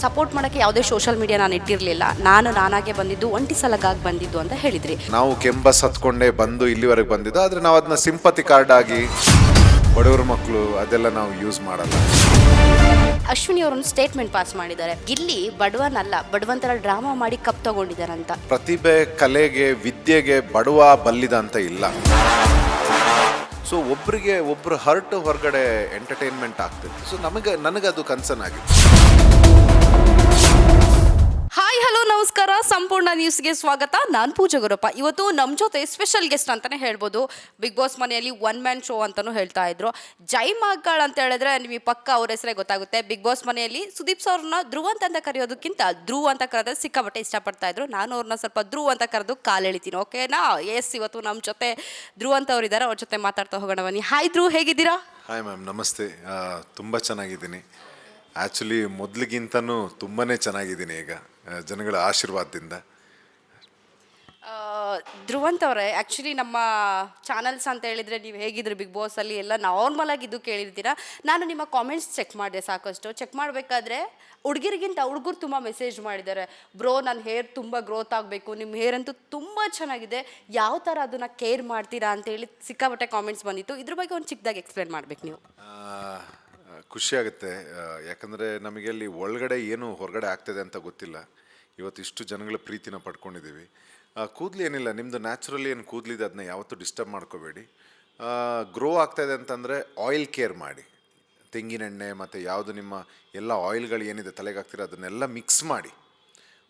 Support ಮಾಡೋಕ್ಕೆ ಯಾವುದೇ social media ನಾನು ಇಟ್ಟಿರಲಿಲ್ಲ. ನಾನಾಗೆ ಬಂದಿದ್ದು, ಒಂಟಿ ಸಲಗಾಗಿ ಬಂದಿದ್ದು ಅಂತ ಹೇಳಿದ್ರಿ. ನಾವು ಕೆಂಬಸ್ ಹತ್ಕೊಂಡೇ ಬಂದು ಇಲ್ಲಿವರೆಗೆ ಬಂದಿದ್ದು, ಆದರೆ ನಾವು ಅದನ್ನ ಸಿಂಪತಿ ಕಾರ್ಡ್ ಆಗಿ ಬಡವ್ರ ಮಕ್ಕಳು ಅದೆಲ್ಲ ನಾವು ಯೂಸ್ ಮಾಡಲ್ಲ. ಅಶ್ವಿನಿ ಅವರೊಂದು ಸ್ಟೇಟ್ಮೆಂಟ್ ಪಾಸ್ ಮಾಡಿದ್ದಾರೆ, ಗಿಲ್ಲಿ ಬಡವನಲ್ಲ, ಬಡವಂತರ ಡ್ರಾಮಾ ಮಾಡಿ ಕಪ್ ತಗೊಂಡಿದ್ದಾರಂತ. ಪ್ರತಿಭೆ, ಕಲೆಗೆ, ವಿದ್ಯೆಗೆ ಬಡವ ಬಲ್ಲಿದ ಅಂತ ಇಲ್ಲ. ಸೊ ಒಬ್ರು ಹರ್ಟ್ ಹೊರಗಡೆ ಎಂಟರ್ಟೈನ್ಮೆಂಟ್ ಆಗ್ತಿತ್ತು. ಸೊ ನನಗದು ಕನ್ಸರ್ನ್ ಆಗಿತ್ತು. ಹಾಯ್ ಹಲೋ ನಮಸ್ಕಾರ, ಸಂಪೂರ್ಣ ನ್ಯೂಸ್ಗೆ ಸ್ವಾಗತ. ನಾನು ಪೂಜಾ ಗುರಪ್ಪ. ಇವತ್ತು ನಮ್ಮ ಜೊತೆ ಸ್ಪೆಷಲ್ ಗೆಸ್ಟ್ ಅಂತಲೇ ಹೇಳ್ಬೋದು. ಬಿಗ್ ಬಾಸ್ ಮನೆಯಲ್ಲಿ ಒನ್ ಮ್ಯಾನ್ ಶೋ ಅಂತಲೂ ಹೇಳ್ತಾ ಇದ್ರು. ಜೈ ಮಹಾಕಾಳ್ ಅಂತ ಹೇಳಿದ್ರೆ ನಿಮಗೆ ಪಕ್ಕ ಅವ್ರ ಹೆಸರೇ ಗೊತ್ತಾಗುತ್ತೆ. ಬಿಗ್ ಬಾಸ್ ಮನೆಯಲ್ಲಿ ಸುದೀಪ್ ಅವ್ರನ್ನ ಧ್ರುವ್ ಅಂತ ಕರೆಯೋದಕ್ಕಿಂತ ಧ್ರುವ್ ಅಂತ ಕರೆದ್ರೆ ಸಿಕ್ಕಾಪಟ್ಟೆ ಇಷ್ಟಪಡ್ತಾ ಇದ್ರು. ನಾನು ಅವ್ರನ್ನ ಸ್ವಲ್ಪ ಧ್ರುವ್ ಅಂತ ಕರೆದು ಕಾಲೆಳಿತೀನಿ. ಓಕೆನಾ? ಎಸ್, ಇವತ್ತು ನಮ್ಮ ಜೊತೆ ಧ್ರುವ್ ಅಂತ ಅವ್ರು ಇದ್ದಾರೆ. ಅವ್ರ ಜೊತೆ ಮಾತಾಡ್ತಾ ಹೋಗೋಣ ಬನ್ನಿ. ಹಾಯ್ ಧ್ರುವ್, ಹೇಗಿದ್ದೀರಾ? ಹಾಯ್ ಮ್ಯಾಮ್, ನಮಸ್ತೆ. ತುಂಬ ಚೆನ್ನಾಗಿದ್ದೀನಿ. ಆ್ಯಕ್ಚುಲಿ ಮೊದಲಿಗಿಂತನೂ ತುಂಬಾ ಚೆನ್ನಾಗಿದ್ದೀನಿ ಈಗ, ಜನಗಳ ಆಶೀರ್ವಾದದಿಂದ. ಧ್ರುವಂತ್ ಅವರೇ, ಆ್ಯಕ್ಚುಲಿ ನಮ್ಮ ಚಾನಲ್ಸ್ ಅಂತ ಹೇಳಿದರೆ ನೀವು ಹೇಗಿದ್ರು ಬಿಗ್ ಬಾಸಲ್ಲಿ ಎಲ್ಲ ನಾರ್ಮಲ್ ಆಗಿ ಇದು ಕೇಳಿರ್ತೀರಾ. ನಾನು ನಿಮ್ಮ ಕಾಮೆಂಟ್ಸ್ ಚೆಕ್ ಮಾಡಿದೆ ಸಾಕಷ್ಟು. ಚೆಕ್ ಮಾಡಬೇಕಾದ್ರೆ ಹುಡುಗಿರಿಗಿಂತ ಹುಡುಗರು ತುಂಬ ಮೆಸೇಜ್ ಮಾಡಿದ್ದಾರೆ. ಬ್ರೋ, ನನ್ನ ಹೇರ್ ತುಂಬ ಗ್ರೋತ್ ಆಗಬೇಕು, ನಿಮ್ಮ ಹೇರ್ ಅಂತೂ ತುಂಬ ಚೆನ್ನಾಗಿದೆ, ಯಾವ ಥರ ಅದನ್ನು ಕೇರ್ ಮಾಡ್ತೀರಾ ಅಂತೇಳಿ ಸಿಕ್ಕಾಪಟ್ಟೆ ಕಾಮೆಂಟ್ಸ್ ಬಂದಿತ್ತು. ಇದ್ರ ಬಗ್ಗೆ ಒಂದು ಚಿಕ್ಕದಾಗಿ ಎಕ್ಸ್ಪ್ಲೇನ್ ಮಾಡಬೇಕು ನೀವು. ಖುಷಿಯಾಗುತ್ತೆ, ಯಾಕಂದರೆ ನಮಗೆ ಅಲ್ಲಿ ಒಳಗಡೆ ಏನು ಹೊರಗಡೆ ಆಗ್ತದೆ ಅಂತ ಗೊತ್ತಿಲ್ಲ. ಇವತ್ತು ಇಷ್ಟು ಜನಗಳ ಪ್ರೀತಿನ ಪಡ್ಕೊಂಡಿದ್ದೀವಿ. ಕೂದಲು ಏನಿಲ್ಲ, ನಿಮ್ಮದು ನ್ಯಾಚುರಲಿ ಏನು ಕೂದಲಿದೆ ಅದನ್ನ ಯಾವತ್ತೂ ಡಿಸ್ಟರ್ಬ್ ಮಾಡ್ಕೋಬೇಡಿ. ಗ್ರೋ ಆಗ್ತಾಯಿದೆ ಅಂತಂದರೆ ಆಯಿಲ್ ಕೇರ್ ಮಾಡಿ. ತೆಂಗಿನೆಣ್ಣೆ ಮತ್ತು ಯಾವುದು ನಿಮ್ಮ ಎಲ್ಲ ಆಯಿಲ್ಗಳು ಏನಿದೆ ತಲೆಗೆ ಹಾಕ್ತೀರ ಅದನ್ನೆಲ್ಲ ಮಿಕ್ಸ್ ಮಾಡಿ,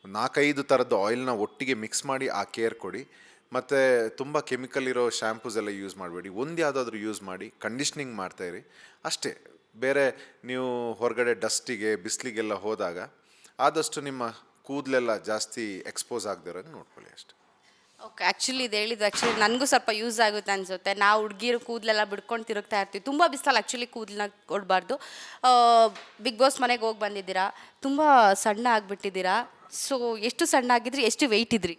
4-5 ಥರದ್ದು ಆಯಿಲ್ನ ಒಟ್ಟಿಗೆ ಮಿಕ್ಸ್ ಮಾಡಿ ಆ ಕೇರ್ ಕೊಡಿ. ಮತ್ತು ತುಂಬ ಕೆಮಿಕಲ್ ಇರೋ ಶ್ಯಾಂಪೂಸ್ ಎಲ್ಲ ಯೂಸ್ ಮಾಡಬೇಡಿ. ಒಂದು ಯಾವುದಾದ್ರೂ ಯೂಸ್ ಮಾಡಿ ಕಂಡೀಷ್ನಿಂಗ್ ಮಾಡ್ತಾಯಿರಿ ಅಷ್ಟೇ. ಬೇರೆ ನೀವು ಹೊರಗಡೆ ಡಸ್ಟಿಗೆ ಬಿಸಿಲಿಗೆಲ್ಲ ಹೋದಾಗ ಆದಷ್ಟು ನಿಮ್ಮ ಕೂದಲೆಲ್ಲ ಜಾಸ್ತಿ ಎಕ್ಸ್ಪೋಸ್ ಆಗದಿರೋಂಗೆ ನೋಡ್ಕೊಳ್ಳಿ ಅಷ್ಟೇ. ಓಕೆ, ಆ್ಯಕ್ಚುಲಿ ಇದು ಹೇಳಿದ್ದು ನನಗೂ ಸ್ವಲ್ಪ ಯೂಸ್ ಆಗುತ್ತೆ ಅನಿಸುತ್ತೆ. ನಾವು ಹುಡುಗಿರು ಕೂದಲೆಲ್ಲ ಬಿಡ್ಕೊಂಡು ತಿರುಗ್ತಾ ಇರ್ತೀವಿ. ತುಂಬ ಬಿಸಿಲಲ್ಲಿ ಆ್ಯಕ್ಚುಲಿ ಕೂದಲನ್ನ ಕೊಡಬಾರ್ದು. ಬಿಗ್ ಬಾಸ್ ಮನೆಗೆ ಹೋಗಿ ಬಂದಿದ್ದೀರಾ, ತುಂಬ ಸಣ್ಣ ಆಗಿಬಿಟ್ಟಿದ್ದೀರಾ. ಸೊ ಎಷ್ಟು ಸಣ್ಣ ಆಗಿದ್ರಿ, ಎಷ್ಟು ವೆಯ್ಟ್ ಇದ್ರಿ?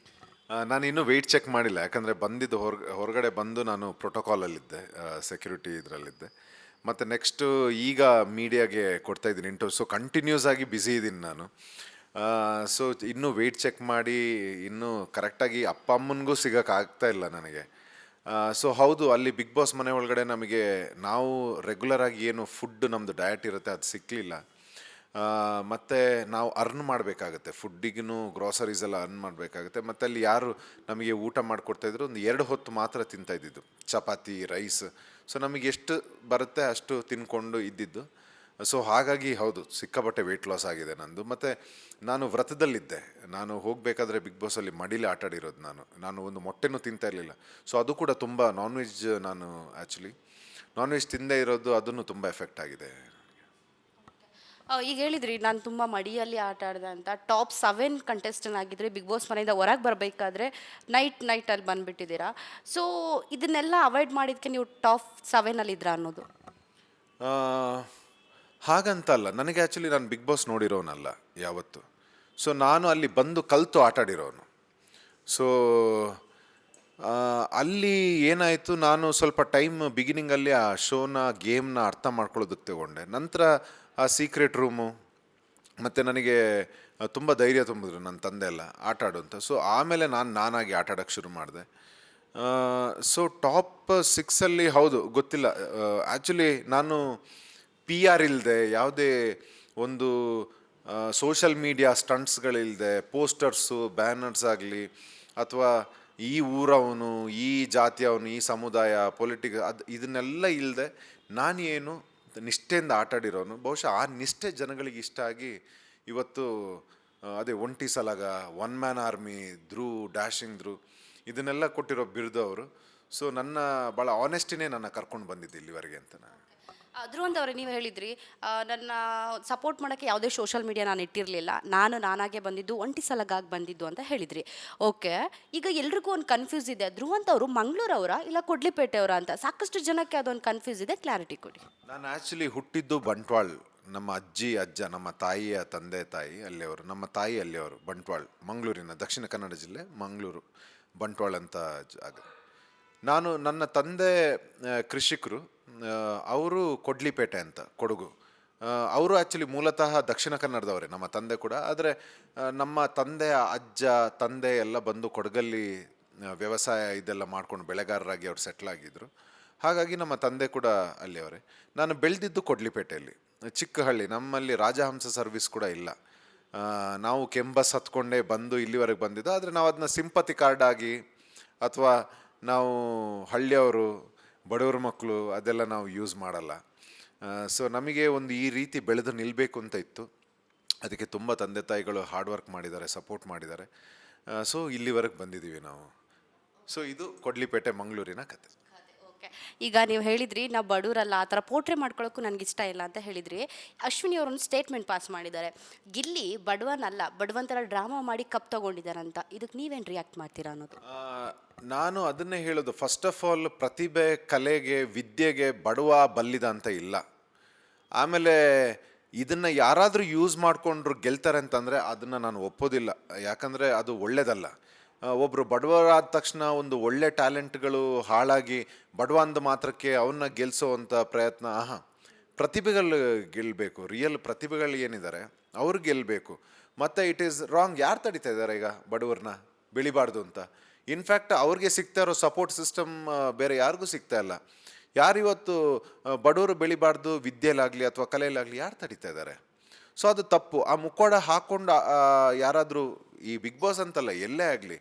ನಾನು ಇನ್ನೂ ವೆಯ್ಟ್ ಚೆಕ್ ಮಾಡಿಲ್ಲ, ಯಾಕಂದರೆ ಬಂದಿದ್ದು ಹೊರಗಡೆ ಬಂದು ನಾನು ಪ್ರೋಟೋಕಾಲಲ್ಲಿದ್ದೆ, ಸೆಕ್ಯೂರಿಟಿ ಇದರಲ್ಲಿದ್ದೆ. ಮತ್ತು ನೆಕ್ಸ್ಟು ಈಗ ಮೀಡಿಯಾಗೆ ಕೊಡ್ತಾಯಿದ್ದೀನಿ ಇಂಟರ್ವ್ಯೂ. ಸೊ ಕಂಟಿನ್ಯೂಸ್ ಆಗಿ ಬ್ಯುಸಿ ಇದ್ದೀನಿ ನಾನು. ಸೊ ಇನ್ನೂ ವೆಯ್ಟ್ ಚೆಕ್ ಮಾಡಿ ಇನ್ನೂ ಕರೆಕ್ಟಾಗಿ ಅಪ್ಪ ಅಮ್ಮನಿಗೂ ಸಿಗೋಕ್ಕಾಗ್ತಾ ಇಲ್ಲ ನನಗೆ. ಸೊ ಹೌದು, ಅಲ್ಲಿ ಬಿಗ್ ಬಾಸ್ ಮನೆ ಒಳಗಡೆ ನಮಗೆ ನಾವು ರೆಗ್ಯುಲರಾಗಿ ಏನು ಫುಡ್ ನಮ್ಮದು ಡಯಟ್ ಇರುತ್ತೆ ಅದು ಸಿಕ್ಕಲಿಲ್ಲ. ಮತ್ತು ನಾವು ಅರ್ನ್ ಮಾಡಬೇಕಾಗತ್ತೆ, ಫುಡ್ಡಿಗೂ ಗ್ರೋಸರೀಸ್ ಎಲ್ಲ ಅರ್ನ್ ಮಾಡಬೇಕಾಗುತ್ತೆ. ಮತ್ತು ಅಲ್ಲಿ ಯಾರು ನಮಗೆ ಊಟ ಮಾಡಿಕೊಡ್ತಾಯಿದ್ರು, ಒಂದು 2 ಹೊತ್ತು ಮಾತ್ರ ತಿಂತಾಯಿದ್ದು, ಚಪಾತಿ, ರೈಸ್. ಸೊ ನಮಗೆ ಎಷ್ಟು ಬರುತ್ತೆ ಅಷ್ಟು ತಿನ್ಕೊಂಡು ಇದ್ದಿದ್ದು. ಸೊ ಹಾಗಾಗಿ ಹೌದು, ಸಿಕ್ಕಾಪಟ್ಟೆ ವೆಯ್ಟ್ ಲಾಸ್ ಆಗಿದೆ ನಂದು. ಮತ್ತು ನಾನು ವ್ರತದಲ್ಲಿದ್ದೆ. ನಾನು ಹೋಗಬೇಕಾದ್ರೆ ಬಿಗ್ ಬಾಸಲ್ಲಿ ಮಡಿಲಿ ಆಟಾಡಿರೋದು ನಾನು ಒಂದು ಮೊಟ್ಟೆನೂ ತಿಂತಾ ಇರಲಿಲ್ಲ. ಸೊ ಅದು ಕೂಡ ತುಂಬ ನಾನ್ ವೆಜ್, ನಾನು ಆ್ಯಕ್ಚುಲಿ ನಾನ್ ವೆಜ್ ತಿಂದೇ ಇರೋದು, ಅದನ್ನು ತುಂಬ ಎಫೆಕ್ಟ್ ಆಗಿದೆ. ಈಗ ಹೇಳಿದ್ರಿ ನಾನು ತುಂಬ ಮಡಿಯಲ್ಲಿ ಆಟ ಆಡಿದೆ ಅಂತ. ಟಾಪ್ 7 ಕಂಟೆಸ್ಟೆಂಟ್ ಆಗಿದ್ರಿ. ಬಿಗ್ ಬಾಸ್ ಮನೆಯಿಂದ ಹೊರಗೆ ಬರಬೇಕಾದ್ರೆ ನೈಟಲ್ಲಿ ಬಂದುಬಿಟ್ಟಿದ್ದೀರಾ. ಸೊ ಇದನ್ನೆಲ್ಲ ಅವಾಯ್ಡ್ ಮಾಡಿದ್ದಕ್ಕೆ ನೀವು ಟಾಪ್ 7 ಅನ್ನೋದು? ಹಾಗಂತಲ್ಲ, ನನಗೆ ಆ್ಯಕ್ಚುಲಿ ನಾನು ಬಿಗ್ ಬಾಸ್ ನೋಡಿರೋನಲ್ಲ ಯಾವತ್ತು. ಸೊ ನಾನು ಅಲ್ಲಿ ಬಂದು ಕಲಿತು ಆಟಾಡಿರೋನು. ಸೊ ಅಲ್ಲಿ ಏನಾಯಿತು, ನಾನು ಸ್ವಲ್ಪ ಟೈಮ್ ಬಿಗಿನಿಂಗಲ್ಲಿ ಆ ಶೋನ, ಗೇಮ್ನ ಅರ್ಥ ಮಾಡ್ಕೊಳ್ಳೋದಕ್ಕೆ ತಗೊಂಡೆ. ನಂತರ ಆ ಸೀಕ್ರೆಟ್ ರೂಮು ಮತ್ತು ನನಗೆ ತುಂಬ ಧೈರ್ಯ ತುಂಬಿದ್ರು ನನ್ನ ತಂದೆ ಎಲ್ಲ ಆಟ ಆಡು ಅಂತ. ಸೊ ಆಮೇಲೆ ನಾನಾಗಿ ಆಟ ಆಡೋಕ್ಕೆ ಶುರು ಮಾಡಿದೆ. ಸೊ ಟಾಪ್ 6 ಹೌದು, ಗೊತ್ತಿಲ್ಲ. ಆ್ಯಕ್ಚುಲಿ ನಾನು PR ಇಲ್ಲದೆ, ಯಾವುದೇ ಒಂದು ಸೋಷಲ್ ಮೀಡಿಯಾ ಸ್ಟಂಟ್ಸ್ಗಳಿಲ್ಲದೆ, ಪೋಸ್ಟರ್ಸು, ಬ್ಯಾನರ್ಸ್ ಆಗಲಿ, ಅಥವಾ ಈ ಊರವನು, ಈ ಜಾತಿಯವನು, ಈ ಸಮುದಾಯ, ಇದನ್ನೆಲ್ಲ ಇಲ್ಲದೆ ನಾನೇನು ನಿಷ್ಠೆಯಿಂದ ಆಟಾಡಿರೋನು. ಬಹುಶಃ ಆ ನಿಷ್ಠೆ ಜನಗಳಿಗೆ ಇಷ್ಟ ಆಗಿ ಇವತ್ತು ಅದೇ ಒಂಟಿ ಸಲಗ, one man army, Dhruv, dashing Dhruv, ಇದನ್ನೆಲ್ಲ ಕೊಟ್ಟಿರೋ ಬಿರುದು ಅವರು. ಸೊ ನನ್ನ ಭಾಳ ಆನೆಸ್ಟಿನೇ ನನ್ನ ಕರ್ಕೊಂಡು ಬಂದಿದ್ದು ಇಲ್ಲಿವರೆಗೆ ಅಂತ. ಧ್ರುವಂತ್ ಅವರೇ, ನೀವು ಹೇಳಿದ್ರಿ ನನ್ನ ಸಪೋರ್ಟ್ ಮಾಡೋಕ್ಕೆ ಯಾವುದೇ ಸೋಷಲ್ ಮೀಡಿಯಾ ನಾನು ಇಟ್ಟಿರಲಿಲ್ಲ, ನಾನಾಗೆ ಬಂದಿದ್ದು, ಒಂಟಿ ಸಲಗಾಗಿ ಬಂದಿದ್ದು ಅಂತ ಹೇಳಿದ್ರಿ. ಓಕೆ, ಈಗ ಎಲ್ರಿಗೂ ಒಂದು ಕನ್ಫ್ಯೂಸ್ ಇದೆ, ಧ್ರುವಂತ್ ಅವರು ಮಂಗಳೂರವರ ಇಲ್ಲ ಕೊಡ್ಲಿಪೇಟೆಯವರ ಅಂತ. ಸಾಕಷ್ಟು ಜನಕ್ಕೆ ಅದೊಂದು ಕನ್ಫ್ಯೂಸ್ ಇದೆ, ಕ್ಲಾರಿಟಿ ಕೊಡಿ. ನಾನು ಆ್ಯಕ್ಚುಲಿ ಹುಟ್ಟಿದ್ದು ಬಂಟ್ವಾಳ್. ನಮ್ಮ ಅಜ್ಜಿ ಅಜ್ಜ, ನಮ್ಮ ತಾಯಿಯ ತಂದೆ ತಾಯಿ ಅಲ್ಲಿಯವರು, ನಮ್ಮ ತಾಯಿ ಅಲ್ಲಿಯವರು, ಬಂಟ್ವಾಳ್, ಮಂಗಳೂರಿನ, ದಕ್ಷಿಣ ಕನ್ನಡ ಜಿಲ್ಲೆ, ಮಂಗಳೂರು, ಬಂಟ್ವಾಳ್ ಅಂತ ಜಾಗ. ನನ್ನ ತಂದೆ ಕೃಷಿಕರು, ಅವರು ಕೊಡ್ಲಿಪೇಟೆ ಅಂತ, ಕೊಡಗು, ಅವರು ಆ್ಯಕ್ಚುಲಿ ಮೂಲತಃ ದಕ್ಷಿಣ ಕನ್ನಡದವರೇ ನಮ್ಮ ತಂದೆ ಕೂಡ. ಆದರೆ ನಮ್ಮ ತಂದೆಯ ಅಜ್ಜ ತಂದೆ ಎಲ್ಲ ಬಂದು ಕೊಡಗಲ್ಲಿ ವ್ಯವಸಾಯ ಇದೆಲ್ಲ ಮಾಡ್ಕೊಂಡು ಬೆಳೆಗಾರರಾಗಿ ಅವ್ರು ಸೆಟ್ಲ್ ಆಗಿದ್ದರು. ಹಾಗಾಗಿ ನಮ್ಮ ತಂದೆ ಕೂಡ ಅಲ್ಲಿಯವರೇ. ನಾನು ಬೆಳೆದಿದ್ದು ಕೊಡ್ಲಿಪೇಟೆಯಲ್ಲಿ, ಚಿಕ್ಕ ಹಳ್ಳಿ. ನಮ್ಮಲ್ಲಿ ರಾಜಹಂಸ ಸರ್ವಿಸ್ ಕೂಡ ಇಲ್ಲ. ನಾವು ಕೆಂಬಸ್ ಹತ್ಕೊಂಡೇ ಬಂದು ಇಲ್ಲಿವರೆಗೆ ಬಂದಿದ್ದು. ಆದರೆ ನಾವು ಅದನ್ನ ಸಿಂಪತಿ ಕಾರ್ಡ್ ಆಗಿ ಅಥವಾ ನಾವು ಹಳ್ಳಿಯವರು ಬಡವ್ರ ಮಕ್ಕಳು ಅದೆಲ್ಲ ನಾವು ಯೂಸ್ ಮಾಡಲ್ಲ. ಸೊ ನಮಗೆ ಒಂದು ಈ ರೀತಿ ಬೆಳೆದು ನಿಲ್ಲಬೇಕು ಅಂತ ಇತ್ತು. ಅದಕ್ಕೆ ತುಂಬ ತಂದೆ ತಾಯಿಗಳು ಹಾರ್ಡ್ ವರ್ಕ್ ಮಾಡಿದ್ದಾರೆ, ಸಪೋರ್ಟ್ ಮಾಡಿದ್ದಾರೆ. ಸೊ ಇಲ್ಲಿವರೆಗೆ ಬಂದಿದ್ದೀವಿ ನಾವು. ಸೊ ಇದು ಕೊಡ್ಲಿಪೇಟೆ ಮಂಗಳೂರಿನ ಕತೆ. ಓಕೆ, ಈಗ ನೀವು ಹೇಳಿದ್ರಿ ನಾವು ಬಡವರಲ್ಲ, ಆ ಥರ ಪೋಟ್ರೆ ಮಾಡ್ಕೊಳ್ಳೋಕ್ಕೂ ನನಗೆ ಇಷ್ಟ ಇಲ್ಲ ಅಂತ ಹೇಳಿದ್ರಿ. ಅಶ್ವಿನಿ ಅವರೊಂದು ಸ್ಟೇಟ್ಮೆಂಟ್ ಪಾಸ್ ಮಾಡಿದ್ದಾರೆ, ಗಿಲ್ಲಿ ಬಡವನಲ್ಲ, ಬಡವಂತರ ಡ್ರಾಮಾ ಮಾಡಿ ಕಪ್ ತಗೊಂಡಿದ್ದಾರಂತ. ಇದಕ್ಕೆ ನೀವೇನು ರಿಯಾಕ್ಟ್ ಮಾಡ್ತೀರಾ ಅನ್ನೋದು? ನಾನು ಅದನ್ನೇ ಹೇಳೋದು, ಫಸ್ಟ್ ಆಫ್ ಆಲ್ ಪ್ರತಿಭೆ, ಕಲೆಗೆ, ವಿದ್ಯೆಗೆ ಬಡವ ಬಲ್ಲಿದ ಅಂತ ಇಲ್ಲ. ಆಮೇಲೆ ಇದನ್ನು ಯಾರಾದರೂ ಯೂಸ್ ಮಾಡಿಕೊಂಡ್ರು ಗೆಲ್ತಾರೆ ಅಂತಂದರೆ ಅದನ್ನು ನಾನು ಒಪ್ಪೋದಿಲ್ಲ. ಯಾಕಂದರೆ ಅದು ಒಳ್ಳೆಯದಲ್ಲ. ಒಬ್ಬರು ಬಡವರಾದ ತಕ್ಷಣ ಒಂದು ಒಳ್ಳೆ ಟ್ಯಾಲೆಂಟ್ಗಳು ಹಾಳಾಗಿ ಬಡವ ಅಂದ ಮಾತ್ರಕ್ಕೆ ಅವನ್ನ ಗೆಲ್ಲಿಸೋವಂಥ ಪ್ರಯತ್ನ. ಪ್ರತಿಭೆಗಳು ಗೆಲ್ಲಬೇಕು. ರಿಯಲ್ ಪ್ರತಿಭೆಗಳು ಏನಿದ್ದಾರೆ ಅವ್ರು ಗೆಲ್ಲಬೇಕು. ಮತ್ತು ಇಟ್ ಈಸ್ ರಾಂಗ್. ಯಾರು ತಡಿತಾ ಇದ್ದಾರೆ ಈಗ ಬಡವ್ರನ್ನ ಬೆಳಿಬಾರ್ದು ಅಂತ? ಇನ್ಫ್ಯಾಕ್ಟ್ ಅವ್ರಿಗೆ ಸಿಗ್ತಾ ಇರೋ ಸಪೋರ್ಟ್ ಸಿಸ್ಟಮ್ ಬೇರೆ ಯಾರಿಗೂ ಸಿಗ್ತಾ ಇಲ್ಲ. ಯಾರಿವತ್ತು ಬಡವರು ಬೆಳಿಬಾರ್ದು ವಿದ್ಯೆಲಾಗಲಿ ಅಥವಾ ಕಲೆಯಲ್ಲಾಗಲಿ ಯಾರು ತಡಿತಾ ಇದ್ದಾರೆ? ಸೊ ಅದು ತಪ್ಪು. ಆ ಮುಕ್ಕೋಡ ಹಾಕ್ಕೊಂಡು ಯಾರಾದರೂ ಈ ಬಿಗ್ ಬಾಸ್ ಅಂತಲ್ಲ, ಎಲ್ಲೇ ಆಗಲಿ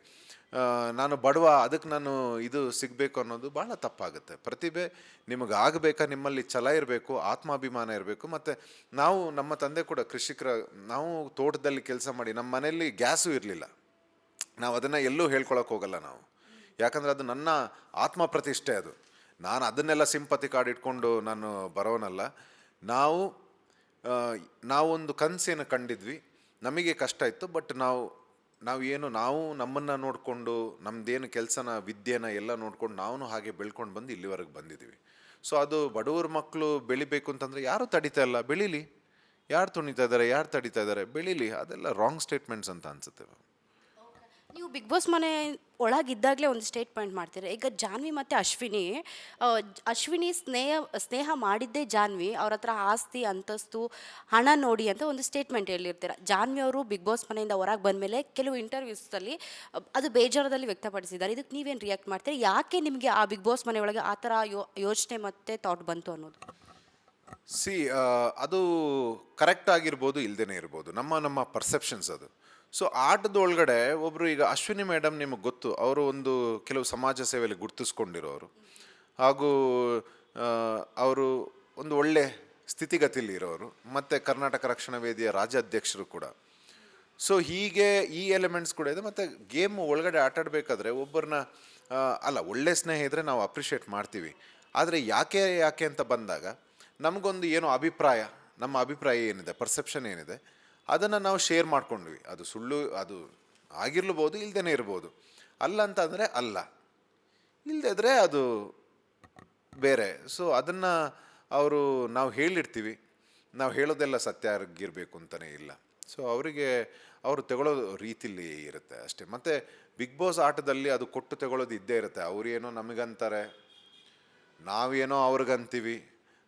ನಾನು ಬಡವ ಅದಕ್ಕೆ ನಾನು ಇದು ಸಿಗಬೇಕು ಅನ್ನೋದು ಭಾಳ ತಪ್ಪಾಗುತ್ತೆ. ಪ್ರತಿಭೆ ನಿಮಗೆ ಆಗಬೇಕಾ, ನಿಮ್ಮಲ್ಲಿ ಛಲ ಇರಬೇಕು, ಆತ್ಮಾಭಿಮಾನ ಇರಬೇಕು. ಮತ್ತು ನಾವು ನಮ್ಮ ತಂದೆ ಕೂಡ ಕೃಷಿಕರ, ನಾವು ತೋಟದಲ್ಲಿ ಕೆಲಸ ಮಾಡಿ ನಮ್ಮ ಮನೆಯಲ್ಲಿ ಗ್ಯಾಸು ಇರಲಿಲ್ಲ. ನಾವು ಅದನ್ನು ಎಲ್ಲೂ ಹೇಳ್ಕೊಳಕ್ಕೆ ಹೋಗಲ್ಲ ನಾವು. ಯಾಕಂದರೆ ಅದು ನನ್ನ ಆತ್ಮ ಪ್ರತಿಷ್ಠೆ. ಅದು ನಾನು ಅದನ್ನೆಲ್ಲ ಸಿಂಪತಿ ಕಾರ್ಡ್ ಇಟ್ಕೊಂಡು ನಾನು ಬರೋನಲ್ಲ. ನಾವೊಂದು ಕನಸೇನು ಕಂಡಿದ್ವಿ, ನಮಗೆ ಕಷ್ಟ ಇತ್ತು. ಬಟ್ ನಾವು ನಮ್ಮನ್ನು ನೋಡಿಕೊಂಡು ನಮ್ಮದೇನು ಕೆಲಸನ ವಿದ್ಯೆನ ಎಲ್ಲ ನೋಡ್ಕೊಂಡು ನಾವು ಹಾಗೆ ಬೆಳ್ಕೊಂಡು ಬಂದು ಇಲ್ಲಿವರೆಗೆ ಬಂದಿದ್ದೀವಿ. ಸೊ ಅದು ಬಡವ್ರ ಮಕ್ಕಳು ಬೆಳಿಬೇಕು ಅಂತಂದರೆ ಯಾರೂ ತಡಿತಾ ಇಲ್ಲ. ಬೆಳೀಲಿ. ಯಾರು ತುಣಿತಾ ಇದ್ದಾರೆ, ಯಾರು ತಡಿತಾ ಇದ್ದಾರೆ, ಬೆಳೀಲಿ. ಅದೆಲ್ಲ ರಾಂಗ್ ಸ್ಟೇಟ್ಮೆಂಟ್ಸ್ ಅಂತ ಅನಿಸುತ್ತೆ. ನೀವು ಬಿಗ್ ಬಾಸ್ ಮನೆ ಒಳಗಿದ್ದಾಗಲೇ ಒಂದು ಸ್ಟೇಟ್ಮೆಂಟ್ ಮಾಡ್ತೀರಾ. ಈಗ ಜಾನ್ವಿ ಮತ್ತು ಅಶ್ವಿನಿ ಸ್ನೇಹ ಮಾಡಿದ್ದೇ ಜಾನ್ವಿ, ಅವ್ರ ಹತ್ರ ಆಸ್ತಿ ಅಂತಸ್ತು ಹಣ ನೋಡಿ ಅಂತ ಒಂದು ಸ್ಟೇಟ್ಮೆಂಟ್ ಹೇಳಿರ್ತೀರ. ಜಾನ್ವಿ ಅವರು ಬಿಗ್ ಬಾಸ್ ಮನೆಯಿಂದ ಹೊರಗೆ ಬಂದಮೇಲೆ ಕೆಲವು ಇಂಟರ್ವ್ಯೂಸಲ್ಲಿ ಅದು ಬೇಜಾರದಲ್ಲಿ ವ್ಯಕ್ತಪಡಿಸಿದ್ದಾರೆ. ಇದಕ್ಕೆ ನೀವೇನು ರಿಯಾಕ್ಟ್ ಮಾಡ್ತೀರಿ? ಯಾಕೆ ನಿಮಗೆ ಆ ಬಿಗ್ ಬಾಸ್ ಮನೆ ಒಳಗೆ ಆ ಥರ ಯೋಚನೆ ಮತ್ತು ಥಾಟ್ ಬಂತು ಅನ್ನೋದು? ಅದು ಕರೆಕ್ಟ್ ಆಗಿರ್ಬೋದು, ಇಲ್ಲದೇ ಇರ್ಬೋದು. ನಮ್ಮ ಪರ್ಸೆಪ್ಷನ್ಸ್ ಅದು. ಸೊ ಆಟದೊಳಗಡೆ ಒಬ್ಬರು, ಈಗ ಅಶ್ವಿನಿ ಮೇಡಮ್ ನಿಮಗೆ ಗೊತ್ತು, ಅವರು ಒಂದು ಕೆಲವು ಸಮಾಜ ಸೇವೆಯಲ್ಲಿ ಗುರುತಿಸ್ಕೊಂಡಿರೋರು. ಹಾಗೂ ಅವರು ಒಂದು ಒಳ್ಳೆ ಸ್ಥಿತಿಗತಿಯಲ್ಲಿ ಇರೋರು. ಮತ್ತು ಕರ್ನಾಟಕ ರಕ್ಷಣಾ ವೇದಿಯ ರಾಜ್ಯಾಧ್ಯಕ್ಷರು ಕೂಡ. ಸೊ ಹೀಗೆ ಈ ಎಲಿಮೆಂಟ್ಸ್ ಕೂಡ ಇದೆ. ಮತ್ತು ಗೇಮ್ ಒಳಗಡೆ ಆಟಾಡಬೇಕಾದ್ರೆ ಒಬ್ಬರನ್ನ ಒಳ್ಳೆ ಸ್ನೇಹ ಇದ್ದರೆ ನಾವು ಅಪ್ರಿಷಿಯೇಟ್ ಮಾಡ್ತೀವಿ. ಆದರೆ ಯಾಕೆ ಅಂತ ಬಂದಾಗ ನಮಗೊಂದು ಏನೋ ಅಭಿಪ್ರಾಯ, ನಮ್ಮ ಅಭಿಪ್ರಾಯ ಏನಿದೆ, ಪರ್ಸೆಪ್ಷನ್ ಏನಿದೆ, ಅದನ್ನು ನಾವು ಶೇರ್ ಮಾಡ್ಕೊಂಡ್ವಿ. ಅದು ಸುಳ್ಳು, ಅದು ಆಗಿರ್ಬೋದು, ಇಲ್ಲದೇ ಇರ್ಬೋದು. ಅಲ್ಲ ಅಂತಂದರೆ ಅಲ್ಲ, ಇಲ್ಲದಿದ್ರೆ ಅದು ಬೇರೆ. ಸೊ ಅದನ್ನು ನಾವು ಹೇಳಿರ್ತೀವಿ. ನಾವು ಹೇಳೋದೆಲ್ಲ ಸತ್ಯ ಆಗಿರಬೇಕು ಅಂತಲೇ ಇಲ್ಲ. ಸೊ ಅವರು ತಗೊಳ್ಳೋ ರೀತಿಲಿ ಇರುತ್ತೆ ಅಷ್ಟೇ. ಮತ್ತು ಬಿಗ್ ಬಾಸ್ ಆಟದಲ್ಲಿ ಅದು ಕೊಟ್ಟು ತಗೊಳ್ಳೋದು ಇದ್ದೇ ಇರುತ್ತೆ. ಅವರೇನೋ ನಮಗಂತಾರೆ, ನಾವೇನೋ ಅವ್ರಿಗಂತೀವಿ.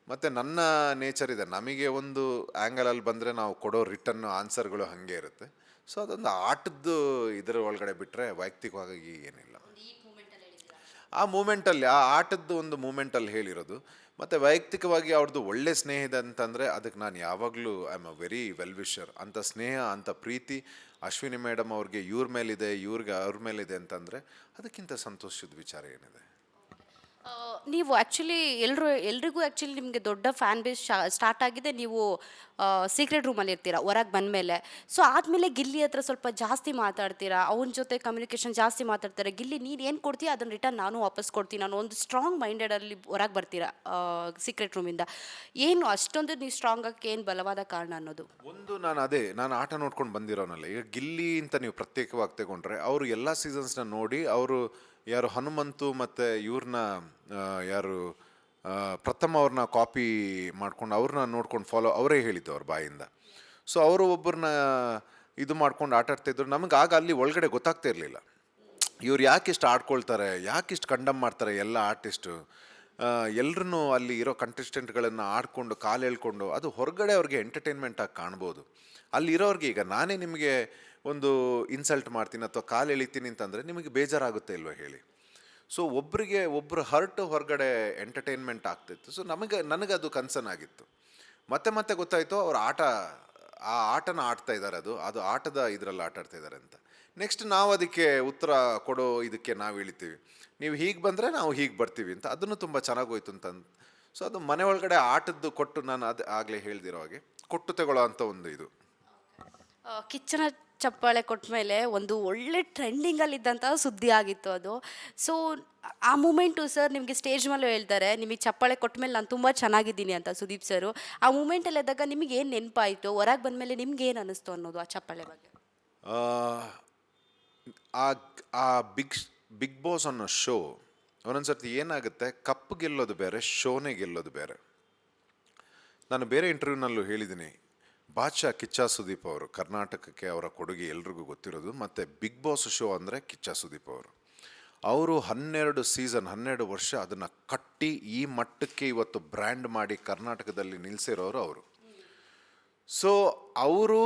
ಮತ್ತು ನನ್ನ ನೇಚರ್ ಇದೆ, ನಮಗೆ ಒಂದು ಆ್ಯಂಗಲಲ್ಲಿ ಬಂದರೆ ನಾವು ಕೊಡೋ ರಿಟರ್ನ್ ಆನ್ಸರ್ಗಳು ಹಾಗೆ ಇರುತ್ತೆ. ಸೊ ಅದೊಂದು ಆಟದ್ದು ಇದರ ಒಳಗಡೆ ಬಿಟ್ಟರೆ ವೈಯಕ್ತಿಕವಾಗಿ ಏನಿಲ್ಲ. ಆ ಮೂಮೆಂಟಲ್ಲಿ, ಆ ಆಟದ್ದು ಒಂದು ಮೂಮೆಂಟಲ್ಲಿ ಹೇಳಿರೋದು. ಮತ್ತು ವೈಯಕ್ತಿಕವಾಗಿ ಅವ್ರದ್ದು ಒಳ್ಳೆ ಸ್ನೇಹ ಇದೆ ಅಂತಂದರೆ ಅದಕ್ಕೆ ನಾನು ಯಾವಾಗಲೂ I am a very well wisher. ಅಂಥ ಸ್ನೇಹ, ಅಂಥ ಪ್ರೀತಿ ಅಶ್ವಿನಿ ಮೇಡಮ್ ಅವ್ರಿಗೆ ಇವ್ರ ಮೇಲಿದೆ, ಇವ್ರಿಗೆ ಅವ್ರ ಮೇಲಿದೆ ಅಂತಂದರೆ ಅದಕ್ಕಿಂತ ಸಂತೋಷದ ವಿಚಾರ ಏನಿದೆ? ನೀವು ಆ್ಯಕ್ಚುಲಿ ಎಲ್ರಿಗೂ ಆ್ಯಕ್ಚುಲಿ ನಿಮಗೆ ದೊಡ್ಡ ಫ್ಯಾನ್ ಬೇಸ್ ಸ್ಟಾರ್ಟ್ ಆಗಿದೆ. ನೀವು ಸೀಕ್ರೆಟ್ ರೂಮಲ್ಲಿ ಇರ್ತೀರಾ ಹೊರಗೆ ಬಂದಮೇಲೆ. ಸೊ ಆದಮೇಲೆ ಗಿಲ್ಲಿ ಹತ್ರ ಸ್ವಲ್ಪ ಜಾಸ್ತಿ ಮಾತಾಡ್ತೀರಾ, ಅವನ ಜೊತೆ ಕಮ್ಯುನಿಕೇಷನ್ ಜಾಸ್ತಿ ಮಾತಾಡ್ತಾರೆ. ಗಿಲ್ಲಿ ನೀನು ಏನು ಕೊಡ್ತೀಯ ಅದನ್ನು ರಿಟರ್ನ್ ನಾನು ವಾಪಸ್ ಕೊಡ್ತೀನಿ, ನಾನು ಒಂದು ಸ್ಟ್ರಾಂಗ್ ಮೈಂಡೆಡಲ್ಲಿ ಹೊರಗೆ ಬರ್ತೀರಾ ಸೀಕ್ರೆಟ್ ರೂಮಿಂದ. ಏನು ಅಷ್ಟೊಂದು ನೀವು ಸ್ಟ್ರಾಂಗ್ ಆಗಿ ಏನು ಬಲವಾದ ಕಾರಣ ಅನ್ನೋದು? ಒಂದು, ನಾನು ಆಟ ನೋಡ್ಕೊಂಡು ಬಂದಿರೋನಲ್ಲ. ಈಗ ಗಿಲ್ಲಿ ಅಂತ ನೀವು ಪ್ರತ್ಯೇಕವಾಗಿ ತಗೊಂಡ್ರೆ ಅವರು ಎಲ್ಲ ಸೀಸನ್ಸ್ನ ನೋಡಿ, ಅವರು ಯಾರು ಹನುಮಂತು ಮತ್ತು ಇವ್ರನ್ನ ಯಾರು ಪ್ರಥಮ ಅವ್ರನ್ನ ಕಾಪಿ ಮಾಡ್ಕೊಂಡು ಅವ್ರನ್ನ ನೋಡ್ಕೊಂಡು ಅವರೇ ಹೇಳಿದ್ದು ಅವ್ರ ಬಾಯಿಂದ. ಸೊ ಅವರು ಒಬ್ಬರನ್ನ ಇದು ಮಾಡ್ಕೊಂಡು ಆಟಾಡ್ತಾಯಿದ್ರು. ನಮಗೆ ಆಗ ಅಲ್ಲಿ ಒಳಗಡೆ ಗೊತ್ತಾಗ್ತಾ ಇರಲಿಲ್ಲ, ಇವ್ರು ಯಾಕಿಷ್ಟು ಆಡ್ಕೊಳ್ತಾರೆ, ಯಾಕಿಷ್ಟು ಕಂಡಮ್ ಮಾಡ್ತಾರೆ ಎಲ್ಲ ಆರ್ಟಿಸ್ಟು. ಎಲ್ಲರೂ ಅಲ್ಲಿ ಇರೋ ಕಂಟೆಸ್ಟೆಂಟ್ಗಳನ್ನು ಆಡ್ಕೊಂಡು ಕಾಲು ಎಳ್ಕೊಂಡು ಅದು ಹೊರಗಡೆ ಅವ್ರಿಗೆ ಎಂಟರ್ಟೈನ್ಮೆಂಟ್ ಆಗಿ ಕಾಣ್ಬೋದು. ಅಲ್ಲಿರೋರಿಗೆ ಈಗ ನಾನೇ ನಿಮಗೆ ಒಂದು ಇನ್ಸಲ್ಟ್ ಮಾಡ್ತೀನಿ ಅಥವಾ ಕಾಲು ಎಳಿತೀನಿ ಅಂತಂದರೆ ನಿಮಗೆ ಬೇಜಾರಾಗುತ್ತೆ ಇಲ್ವ ಹೇಳಿ. ಸೊ ಒಬ್ಬರಿಗೆ ಒಬ್ಬರು ಹರ್ಟ್ ಹೊರಗಡೆ ಎಂಟರ್ಟೈನ್ಮೆಂಟ್ ಆಗ್ತಿತ್ತು. ಸೊ ನನಗದು ಕನ್ಸರ್ನ್ ಆಗಿತ್ತು. ಮತ್ತೆ ಗೊತ್ತಾಯಿತು ಅವ್ರು ಆ ಆಟನ ಆಡ್ತಾ ಇದ್ದಾರೆ, ಅದು ಆಟದ ಇದರಲ್ಲಿ ಆಟ ಆಡ್ತಾ ಇದ್ದಾರೆ ಅಂತ. ನೆಕ್ಸ್ಟ್ ನಾವು ಅದಕ್ಕೆ ಉತ್ತರ ಕೊಡೋ ಇದಕ್ಕೆ ನಾವು ಇಳಿತೀವಿ, ನೀವು ಹೀಗೆ ಬಂದರೆ ನಾವು ಹೀಗೆ ಬರ್ತೀವಿ ಅಂತ. ಅದನ್ನು ತುಂಬ ಚೆನ್ನಾಗಿ ಹೋಯ್ತು ಅಂತ. ಸೊ ಅದು ಮನೆ ಒಳಗಡೆ ಆಟದ್ದು ಕೊಟ್ಟು, ನಾನು ಅದು ಆಗಲೇ ಹೇಳ್ದಿರೋ ಹಾಗೆ ಕೊಟ್ಟು ತಗೊಳ್ಳೋ ಅಂಥ ಒಂದು ಇದು. ಕಿಚ್ಚನ ಚಪ್ಪಾಳೆ ಕೊಟ್ಟ ಮೇಲೆ ಒಂದು ಒಳ್ಳೆ ಟ್ರೆಂಡಿಂಗಲ್ಲಿದ್ದಂಥ ಸುದ್ದಿ ಆಗಿತ್ತು ಅದು. ಸೊ ಆ ಮೂಮೆಂಟು ಸರ್ ನಿಮಗೆ ಸ್ಟೇಜ್ ಮೇಲೂ ಹೇಳ್ತಾರೆ, ನಿಮಗೆ ಚಪ್ಪಾಳೆ ಕೊಟ್ಟ ಮೇಲೆ ನಾನು ತುಂಬ ಚೆನ್ನಾಗಿದ್ದೀನಿ ಅಂತ ಸುದೀಪ್ ಸರು. ಆ ಮೂಮೆಂಟಲ್ಲಿ ಇದ್ದಾಗ ನಿಮಗೆ ಏನು ನೆನಪಾಯಿತು, ಹೊರಗೆ ಬಂದಮೇಲೆ ನಿಮ್ಗೆ ಏನು ಅನ್ನಿಸ್ತು ಅನ್ನೋದು ಆ ಚಪ್ಪಾಳೆ ಬಗ್ಗೆ? ಆ ಆ ಬಿಗ್ ಬಾಸ್ ಅನ್ನೋ ಶೋ ಒಂದೊಂದ್ಸರ್ತಿ ಏನಾಗುತ್ತೆ, ಕಪ್ ಗೆಲ್ಲೋದು ಬೇರೆ, ಶೋನೇ ಗೆಲ್ಲೋದು ಬೇರೆ. ನಾನು ಬೇರೆ ಇಂಟರ್ವ್ಯೂನಲ್ಲೂ ಹೇಳಿದ್ದೀನಿ, ಬಾದ್ಶಾ ಕಿಚ್ಚ ಸುದೀಪ್ ಅವರು ಕರ್ನಾಟಕಕ್ಕೆ ಅವರ ಕೊಡುಗೆ ಎಲ್ರಿಗೂ ಗೊತ್ತಿರೋದು. ಮತ್ತು ಬಿಗ್ ಬಾಸ್ ಶೋ ಅಂದರೆ ಕಿಚ್ಚ ಸುದೀಪ್ ಅವರು 12 ಸೀಸನ್ 12 ವರ್ಷ ಅದನ್ನು ಕಟ್ಟಿ ಈ ಮಟ್ಟಕ್ಕೆ ಇವತ್ತು ಬ್ರ್ಯಾಂಡ್ ಮಾಡಿ ಕರ್ನಾಟಕದಲ್ಲಿ ನಿಲ್ಲಿಸಿರೋರು ಅವರು. ಸೊ ಅವರು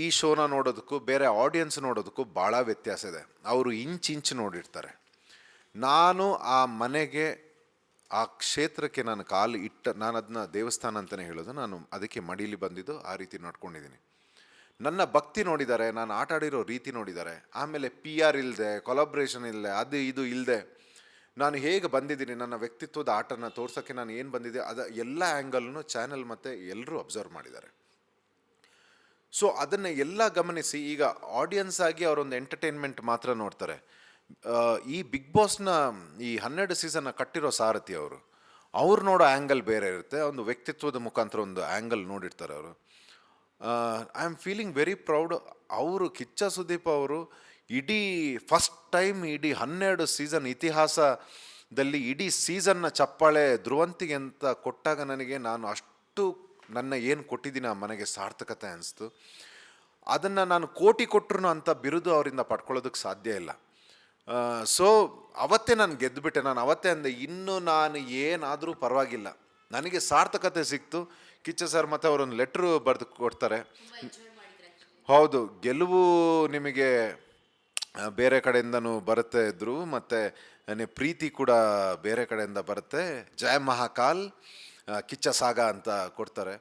ಈ ಶೋನ ನೋಡೋದಕ್ಕೂ ಬೇರೆ ಆಡಿಯನ್ಸ್ ನೋಡೋದಕ್ಕೂ ಭಾಳ ವ್ಯತ್ಯಾಸ ಇದೆ. ಅವರು ಇಂಚು ನೋಡಿರ್ತಾರೆ. ನಾನು ಆ ಮನೆಗೆ, ಆ ಕ್ಷೇತ್ರಕ್ಕೆ ನಾನು ಕಾಲು ನಾನು ಅದನ್ನ ದೇವಸ್ಥಾನ ಅಂತಲೇ ಹೇಳೋದು. ನಾನು ಅದಕ್ಕೆ ಮಡೀಲಿ ಬಂದಿದ್ದು, ಆ ರೀತಿ ನಡ್ಕೊಂಡಿದ್ದೀನಿ. ನನ್ನ ಭಕ್ತಿ ನೋಡಿದ್ದಾರೆ, ನಾನು ಆಟ ಆಡಿರೋ ರೀತಿ ನೋಡಿದ್ದಾರೆ. ಆಮೇಲೆ PR ಇಲ್ಲದೆ, ಕೊಲಾಬ್ರೇಷನ್ ಇಲ್ಲದೆ, ಅದು ಇದು ಇಲ್ಲದೆ ನಾನು ಹೇಗೆ ಬಂದಿದ್ದೀನಿ, ನನ್ನ ವ್ಯಕ್ತಿತ್ವದ ಆಟನ ತೋರ್ಸೋಕ್ಕೆ ನಾನು ಏನು ಬಂದಿದ್ದೆ, ಅದು ಎಲ್ಲ ಆ್ಯಂಗಲ್ನು ಚಾನೆಲ್ ಮತ್ತು ಎಲ್ಲರೂ ಅಬ್ಸರ್ವ್ ಮಾಡಿದ್ದಾರೆ. ಸೊ ಅದನ್ನು ಎಲ್ಲ ಗಮನಿಸಿ ಈಗ ಆಡಿಯನ್ಸ್ ಆಗಿ ಅವರೊಂದು ಎಂಟರ್ಟೈನ್ಮೆಂಟ್ ಮಾತ್ರ ನೋಡ್ತಾರೆ. ಈ ಬಿಗ್ ಬಾಸ್ನ ಈ 12 ಸೀಸನ್ನ ಕಟ್ಟಿರೋ ಸಾರಥಿ ಅವ್ರು ನೋಡೋ ಆ್ಯಂಗಲ್ ಬೇರೆ ಇರುತ್ತೆ. ಒಂದು ವ್ಯಕ್ತಿತ್ವದ ಮುಖಾಂತರ ಒಂದು ಆ್ಯಂಗಲ್ ನೋಡಿರ್ತಾರೆ ಅವರು. I am feeling very proud. ಅವರು ಕಿಚ್ಚ ಸುದೀಪ್ ಅವರು ಇಡೀ ಫಸ್ಟ್ ಟೈಮ್ ಇಡೀ 12 ಸೀಸನ್ ಇತಿಹಾಸದಲ್ಲಿ ಇಡೀ ಸೀಸನ್ನ ಚಪ್ಪಾಳೆ ಧ್ರುವಂತಿಗೆ ಅಂತ ಕೊಟ್ಟಾಗ ನನಗೆ ನಾನು ಅಷ್ಟು ನನ್ನ ಏನು ಕೊಟ್ಟಿದ್ದೀನಿ ಆ ಮನೆಗೆ ಸಾರ್ಥಕತೆ ಅನಿಸ್ತು. ಅದನ್ನು ನಾನು ಕೋಟಿ ಕೊಟ್ಟರು ಅಂತ ಬಿರುದು ಅವರಿಂದ ಪಡ್ಕೊಳ್ಳೋದಕ್ಕೆ ಸಾಧ್ಯ ಇಲ್ಲ. ಸೊ ಅವತ್ತೇ ನಾನು ಗೆದ್ದುಬಿಟ್ಟೆ. ನಾನು ಅವತ್ತೇ ಅಂದೆ, ಇನ್ನು ನಾನು ಏನಾದರೂ ಪರವಾಗಿಲ್ಲ, ನನಗೆ ಸಾರ್ಥಕತೆ ಸಿಕ್ತು. ಕಿಚ್ಚ ಸರ್ ಮತ್ತು ಅವರೊಂದು ಲೆಟ್ರು ಬರೆದು ಕೊಡ್ತಾರೆ. ಹೌದು, ಗೆಲುವು ನಿಮಗೆ ಬೇರೆ ಕಡೆಯಿಂದನೂ ಬರುತ್ತೆ ಇದ್ರು, ಮತ್ತು ಪ್ರೀತಿ ಕೂಡ ಬೇರೆ ಕಡೆಯಿಂದ ಬರುತ್ತೆ. ಜಯ ಮಹಾಕಾಲ್ ಕಿಚ್ಚ ಸಾಗ ಅಂತ ಕೊಡ್ತಾರೆ.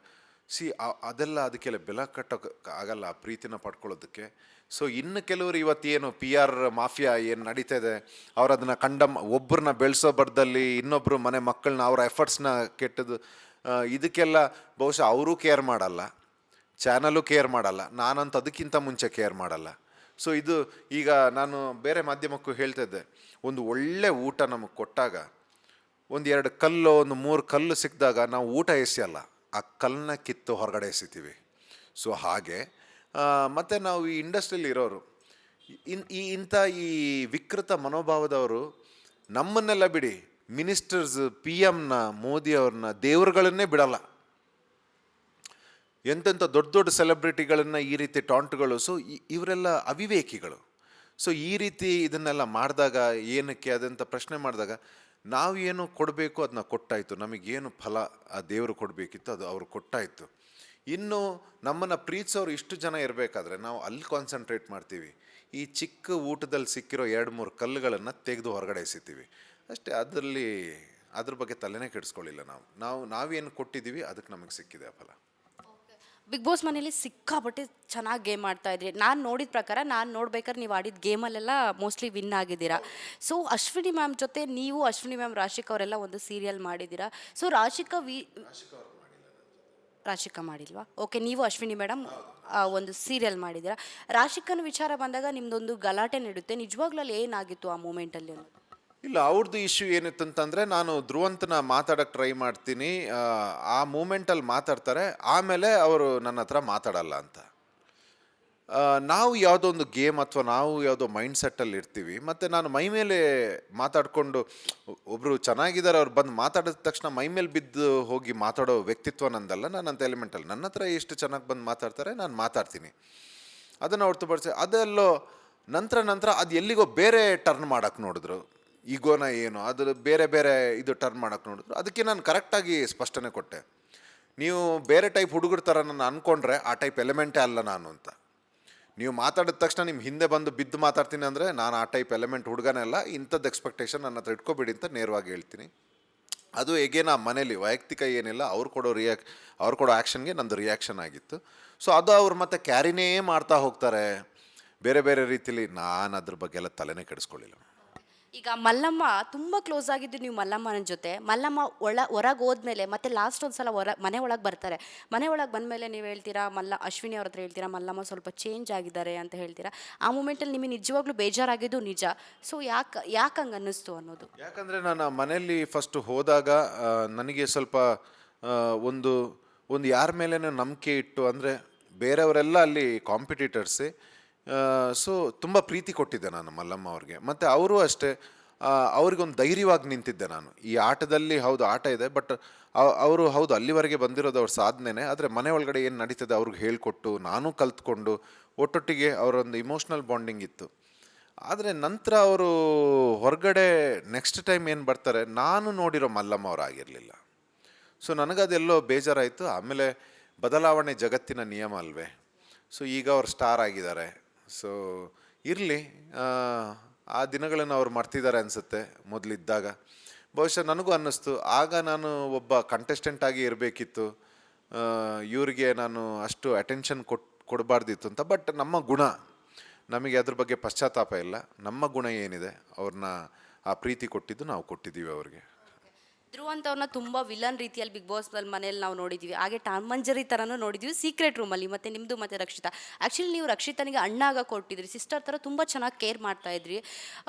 ಅದೆಲ್ಲ ಅದಕ್ಕೆಲ್ಲ ಬೆಲೆ ಕಟ್ಟೋಕೆ ಆಗಲ್ಲ, ಆ ಪ್ರೀತಿನ ಪಡ್ಕೊಳ್ಳೋದಕ್ಕೆ. ಸೊ ಇನ್ನು ಕೆಲವರು ಇವತ್ತೇನು PR ಮಾಫಿಯಾ ಏನು ನಡೀತಾ ಇದೆ, ಅವ್ರು ಅದನ್ನು ಒಬ್ಬರನ್ನ ಬೆಳೆಸೋ ಬರದಲ್ಲಿ ಇನ್ನೊಬ್ಬರು ಮನೆ ಮಕ್ಕಳನ್ನ ಅವರ ಎಫರ್ಟ್ಸ್ನ ಕೆಟ್ಟದ್ದು, ಇದಕ್ಕೆಲ್ಲ ಬಹುಶಃ ಅವರೂ ಕೇರ್ ಮಾಡಲ್ಲ, ಚಾನಲು ಕೇರ್ ಮಾಡಲ್ಲ, ನಾನಂತೂ ಅದಕ್ಕಿಂತ ಮುಂಚೆ ಕೇರ್ ಮಾಡಲ್ಲ. ಸೊ ಇದು ಈಗ ನಾನು ಬೇರೆ ಮಾಧ್ಯಮಕ್ಕೂ ಹೇಳ್ತಾ ಇದ್ದೆ, ಒಂದು ಒಳ್ಳೆ ಊಟ ನಮಗೆ ಕೊಟ್ಟಾಗ ಒಂದು 2 ಕಲ್ಲು, ಒಂದು 3 ಕಲ್ಲು ಸಿಕ್ಕಿದಾಗ ನಾವು ಊಟ ಎಸೆಯಲ್ಲ, ಆ ಕಲ್ಲನ್ನ ಕಿತ್ತು ಹೊರಗಡೆ ಎಸಿತೀವಿ. ಸೊ ಹಾಗೆ ಮತ್ತು ನಾವು ಈ ಇಂಡಸ್ಟ್ರಿಯಲ್ಲಿ ಇರೋರು ಇಂಥ ಈ ವಿಕೃತ ಮನೋಭಾವದವರು ನಮ್ಮನ್ನೆಲ್ಲ ಬಿಡಿ, ಮಿನಿಸ್ಟರ್ಸ್, PM ಮೋದಿಯವ್ರನ್ನ, ದೇವರುಗಳನ್ನೇ ಬಿಡಲ್ಲ. ಎಂತೆಂಥ ದೊಡ್ಡ ದೊಡ್ಡ ಸೆಲೆಬ್ರಿಟಿಗಳನ್ನು ಈ ರೀತಿ ಟಾಂಟ್ಗಳು. ಸೊ ಇವರೆಲ್ಲ ಅವಿವೇಕಿಗಳು. ಸೊ ಈ ರೀತಿ ಇದನ್ನೆಲ್ಲ ಮಾಡಿದಾಗ ಏನಕ್ಕೆ ಅದಂತ ಪ್ರಶ್ನೆ ಮಾಡಿದಾಗ ನಾವು ಏನು ಕೊಡಬೇಕು ಅದನ್ನ ಕೊಟ್ಟಾಯಿತು. ನಮಗೇನು ಫಲ ಆ ದೇವರು ಕೊಡಬೇಕಿತ್ತು ಅದು ಅವರು ಕೊಟ್ಟಾಯಿತು. ಇನ್ನು ನಮ್ಮನ್ನು ಪ್ರೀತಿಸೋರು ಇಷ್ಟು ಜನ ಇರಬೇಕಾದ್ರೆ ನಾವು ಅಲ್ಲಿ ಕಾನ್ಸಂಟ್ರೇಟ್ ಮಾಡ್ತೀವಿ. ಈ ಚಿಕ್ಕ ಊಟದಲ್ಲಿ ಸಿಕ್ಕಿರೋ 2-3 ಕಲ್ಲುಗಳನ್ನು ತೆಗೆದು ಹೊರಗಡೆ ಎಸಿತೀವಿ ಅಷ್ಟೇ. ಅದ್ರ ಬಗ್ಗೆ ತಲೆನೇ ಕೆಡಿಸ್ಕೊಳ್ಳಿಲ್ಲ. ನಾವೇನು ಕೊಟ್ಟಿದ್ದೀವಿ ಅದಕ್ಕೆ ನಮಗೆ ಸಿಕ್ಕಿದೆ ಆ ಫಲ. ಬಿಗ್ ಬಾಸ್ ಮನೇಲಿ ಸಿಕ್ಕಾಪಟ್ಟೆ ಚೆನ್ನಾಗಿ ಗೇಮ್ ಆಡ್ತಾ ಇದ್ರಿ. ನಾನು ನೋಡಿದ ಪ್ರಕಾರ, ನಾನು ನೋಡ್ಬೇಕಾದ್ರೆ ನೀವು ಆಡಿದ ಗೇಮಲ್ಲೆಲ್ಲ ಮೋಸ್ಟ್ಲಿ ವಿನ್ ಆಗಿದ್ದೀರಾ. ಸೊ ಅಶ್ವಿನಿ ಮ್ಯಾಮ್ ಜೊತೆ ನೀವು, ಅಶ್ವಿನಿ ಮ್ಯಾಮ್, ರಾಶಿಕಾ ಅವರೆಲ್ಲ ಒಂದು ಸೀರಿಯಲ್ ಮಾಡಿದ್ದೀರಾ. ಸೊ ರಾಶಿಕಾ ಮಾಡಿಲ್ವಾ? ಓಕೆ, ನೀವು ಅಶ್ವಿನಿ ಮೇಡಮ್ ಒಂದು ಸೀರಿಯಲ್ ಮಾಡಿದ್ದೀರಾ. ರಾಶಿಕನ ವಿಚಾರ ಬಂದಾಗ ನಿಮ್ಮದೊಂದು ಗಲಾಟೆ ನಡೆಯುತ್ತೆ. ನಿಜವಾಗ್ಲೂ ಅಲ್ಲಿ ಏನಾಗಿತ್ತು ಆ ಮೂಮೆಂಟಲ್ಲಿ ಅನ್ನೋದು? ಇಲ್ಲ, ಅವ್ರದ್ದು ಇಶ್ಯೂ ಏನಿತ್ತು ಅಂತಂದರೆ, ನಾನು ಧ್ರುವಂತನ ಮಾತಾಡೋಕ್ಕೆ ಟ್ರೈ ಮಾಡ್ತೀನಿ, ಆ ಮೂಮೆಂಟಲ್ಲಿ ಮಾತಾಡ್ತಾರೆ, ಆಮೇಲೆ ಅವರು ನನ್ನ ಹತ್ರ ಮಾತಾಡಲ್ಲ ಅಂತ. ನಾವು ಯಾವುದೋ ಒಂದು ಗೇಮ್ ಅಥವಾ ನಾವು ಯಾವುದೋ ಮೈಂಡ್ ಸೆಟ್ಟಲ್ಲಿ ಇರ್ತೀವಿ. ಮತ್ತು ನಾನು ಮೈ ಮೇಲೆ ಮಾತಾಡಿಕೊಂಡು, ಒಬ್ಬರು ಚೆನ್ನಾಗಿದ್ದಾರೆ ಅವ್ರು ಬಂದು ಮಾತಾಡಿದ ತಕ್ಷಣ ಮೈ ಮೇಲೆ ಬಿದ್ದು ಹೋಗಿ ಮಾತಾಡೋ ವ್ಯಕ್ತಿತ್ವ ನಂದಲ್ಲ. ನಾನಂತ ಎಲಿಮೆಂಟಲ್ಲಿ ನನ್ನ ಹತ್ರ ಎಷ್ಟು ಚೆನ್ನಾಗಿ ಬಂದು ಮಾತಾಡ್ತಾರೆ ನಾನು ಮಾತಾಡ್ತೀನಿ, ಅದನ್ನು ಹೊರತುಪಡಿಸಿ ಅದೆಲ್ಲೋ ನಂತರ ಅದು ಎಲ್ಲಿಗೋ ಬೇರೆ ಟರ್ನ್ ಮಾಡೋಕ್ಕೆ ನೋಡಿದ್ರು. ಈಗೋನ ಏನು ಅದು ಬೇರೆ ಬೇರೆ ಇದು ಟರ್ನ್ ಮಾಡೋಕ್ಕೆ ನೋಡಿದ್ರು. ಅದಕ್ಕೆ ನಾನು ಕರೆಕ್ಟಾಗಿ ಸ್ಪಷ್ಟನೆ ಕೊಟ್ಟೆ. ನೀವು ಬೇರೆ ಟೈಪ್ ಹುಡುಗರ ಥರ ನನ್ನ ಅಂದ್ಕೊಂಡ್ರೆ ಆ ಟೈಪ್ ಎಲಿಮೆಂಟೇ ಅಲ್ಲ ನಾನು ಅಂತ. ನೀವು ಮಾತಾಡಿದ ತಕ್ಷಣ ನಿಮ್ಮ ಹಿಂದೆ ಬಂದು ಬಿದ್ದು ಮಾತಾಡ್ತೀನಿ ಅಂದರೆ ನಾನು ಆ ಟೈಪ್ ಎಲಿಮೆಂಟ್ ಹುಡುಗನೇ ಅಲ್ಲ, ಇಂಥದ್ದು ಎಕ್ಸ್ಪೆಕ್ಟೇಷನ್ ನನ್ನ ಹತ್ರ ಇಟ್ಕೊಬೇಡಿ ಅಂತ ನೇರವಾಗಿ ಹೇಳ್ತೀನಿ. ಅದು ಹೇಗೇನ ಮನೇಲಿ ವೈಯಕ್ತಿಕ ಏನಿಲ್ಲ, ಅವ್ರು ಕೊಡೋ ಆ್ಯಕ್ಷನ್ಗೆ ನಂದು ರಿಯಾಕ್ಷನ್ ಆಗಿತ್ತು. ಸೊ ಅದು ಅವ್ರು ಮತ್ತೆ ಕ್ಯಾರಿನೇ ಮಾಡ್ತಾ ಹೋಗ್ತಾರೆ ಬೇರೆ ಬೇರೆ ರೀತಿಲಿ. ನಾನು ಅದ್ರ ಬಗ್ಗೆ ಎಲ್ಲ ತಲೆನೇ ಕೆಡಿಸ್ಕೊಳ್ಳಿಲ್ಲ. ಈಗ ಮಲ್ಲಮ್ಮ ತುಂಬ ಕ್ಲೋಸ್ ಆಗಿದ್ದು ನೀವು ಮಲ್ಲಮ್ಮನ ಜೊತೆ. ಮಲ್ಲಮ್ಮ ಹೊರಗೆ ಹೋದ್ಮೇಲೆ ಮತ್ತೆ ಲಾಸ್ಟ್ ಒಂದ್ಸಲ ಮನೆ ಒಳಗೆ ಬರ್ತಾರೆ. ಮನೆ ಒಳಗೆ ಬಂದಮೇಲೆ ನೀವು ಹೇಳ್ತೀರಾ ಅಶ್ವಿನಿ ಅವ್ರ ಹತ್ರ ಹೇಳ್ತೀರಾ ಮಲ್ಲಮ್ಮ ಸ್ವಲ್ಪ ಚೇಂಜ್ ಆಗಿದ್ದಾರೆ ಅಂತ ಹೇಳ್ತೀರಾ. ಆ ಮೂಮೆಂಟಲ್ಲಿ ನಿಮಗೆ ನಿಜವಾಗ್ಲೂ ಬೇಜಾರಾಗಿದ್ದು ನಿಜ. ಸೊ ಯಾಕೆ ಹಂಗೆ ಅನ್ನಿಸ್ತು ಅನ್ನೋದು? ಯಾಕಂದರೆ ನಾನು ಮನೆಯಲ್ಲಿ ಫಸ್ಟ್ ಹೋದಾಗ ನನಗೆ ಸ್ವಲ್ಪ ಒಂದು ಯಾರ ಮೇಲೇನೋ ನಂಬಿಕೆ ಇಟ್ಟು, ಅಂದರೆ ಬೇರೆಯವರೆಲ್ಲ ಅಲ್ಲಿ ಕಾಂಪಿಟೇಟರ್ಸೇ. ಸೊ ತುಂಬ ಪ್ರೀತಿ ಕೊಟ್ಟಿದ್ದೆ ನಾನು ಮಲ್ಲಮ್ಮ ಅವ್ರಿಗೆ. ಮತ್ತು ಅವರು ಅಷ್ಟೇ, ಅವ್ರಿಗೊಂದು ಧೈರ್ಯವಾಗಿ ನಿಂತಿದ್ದೆ ನಾನು ಈ ಆಟದಲ್ಲಿ. ಹೌದು ಆಟ ಇದೆ, ಬಟ್ ಅವರು ಹೌದು ಅಲ್ಲಿವರೆಗೆ ಬಂದಿರೋದು ಅವ್ರ ಸಾಧನೆನೇ. ಆದರೆ ಮನೆ ಒಳಗಡೆ ಏನು ನಡೀತದೆ ಅವ್ರಿಗೆ ಹೇಳಿಕೊಟ್ಟು ನಾನು ಕಲ್ತ್ಕೊಂಡು ಒಟ್ಟೊಟ್ಟಿಗೆ ಅವರೊಂದು ಇಮೋಷ್ನಲ್ ಬಾಂಡಿಂಗ್ ಇತ್ತು. ಆದರೆ ನಂತರ ಅವರು ಹೊರಗಡೆ ನೆಕ್ಸ್ಟ್ ಟೈಮ್ ಏನು ಬರ್ತಾರೆ ನಾನು ನೋಡಿರೋ ಮಲ್ಲಮ್ಮ ಅವ್ರು ಆಗಿರಲಿಲ್ಲ. ಸೊ ನನಗದೆಲ್ಲೋ ಬೇಜಾರಾಯಿತು. ಆಮೇಲೆ ಬದಲಾವಣೆ ಜಗತ್ತಿನ ನಿಯಮ ಅಲ್ವೇ. ಸೊ ಈಗ ಅವ್ರು ಸ್ಟಾರ್ ಆಗಿದ್ದಾರೆ. ಸೊ ಇರಲಿ, ಆ ದಿನಗಳನ್ನು ಅವ್ರು ಮರ್ತಿದ್ದಾರೆ ಅನಿಸುತ್ತೆ. ಮೊದಲಿದ್ದಾಗ ಬಹುಶಃ ನನಗೂ ಅನ್ನಿಸ್ತು, ಆಗ ನಾನು ಒಬ್ಬ ಕಂಟೆಸ್ಟೆಂಟ್ ಆಗಿ ಇರಬೇಕಿತ್ತು, ಇವ್ರಿಗೆ ನಾನು ಅಷ್ಟು ಅಟೆನ್ಷನ್ ಕೊಡಬಾರ್ದಿತ್ತು ಅಂತ. ಬಟ್ ನಮ್ಮ ಗುಣ, ನಮಗೆ ಅದ್ರ ಬಗ್ಗೆ ಪಶ್ಚಾತ್ತಾಪ ಇಲ್ಲ. ನಮ್ಮ ಗುಣ ಏನಿದೆ ಅವ್ರನ್ನ ಆ ಪ್ರೀತಿ ಕೊಟ್ಟಿದ್ದು ನಾವು ಕೊಟ್ಟಿದ್ದೀವಿ ಅವ್ರಿಗೆ. ಧ್ರುವ ಅಂತವ್ರನ್ನ ತುಂಬ ವಿಲನ್ ರೀತಿಯಲ್ಲಿ ಬಿಗ್ ಬಾಸ್ ಮನೇಲಿ ನಾವು ನೋಡಿದ್ವಿ. ಹಾಗೆ ಟಾಮ್ ಅಂಡ್ ಜೆರ್ರಿ ಥರನೂ ನೋಡಿದ್ವಿ ಸೀಕ್ರೆಟ್ ರೂಮಲ್ಲಿ. ಮತ್ತು ನಿಮ್ಮದು ಮತ್ತು ರಕ್ಷಿತಾ, ಆ್ಯಕ್ಚುಲಿ ನೀವು ರಕ್ಷಿತನಿಗೆ ಅಣ್ಣಾಗ ಕೊಟ್ಟಿದ್ರಿ, ಸಿಸ್ಟರ್ ಥರ ತುಂಬ ಚೆನ್ನಾಗಿ ಕೇರ್ ಮಾಡ್ತಾ ಇದ್ರಿ.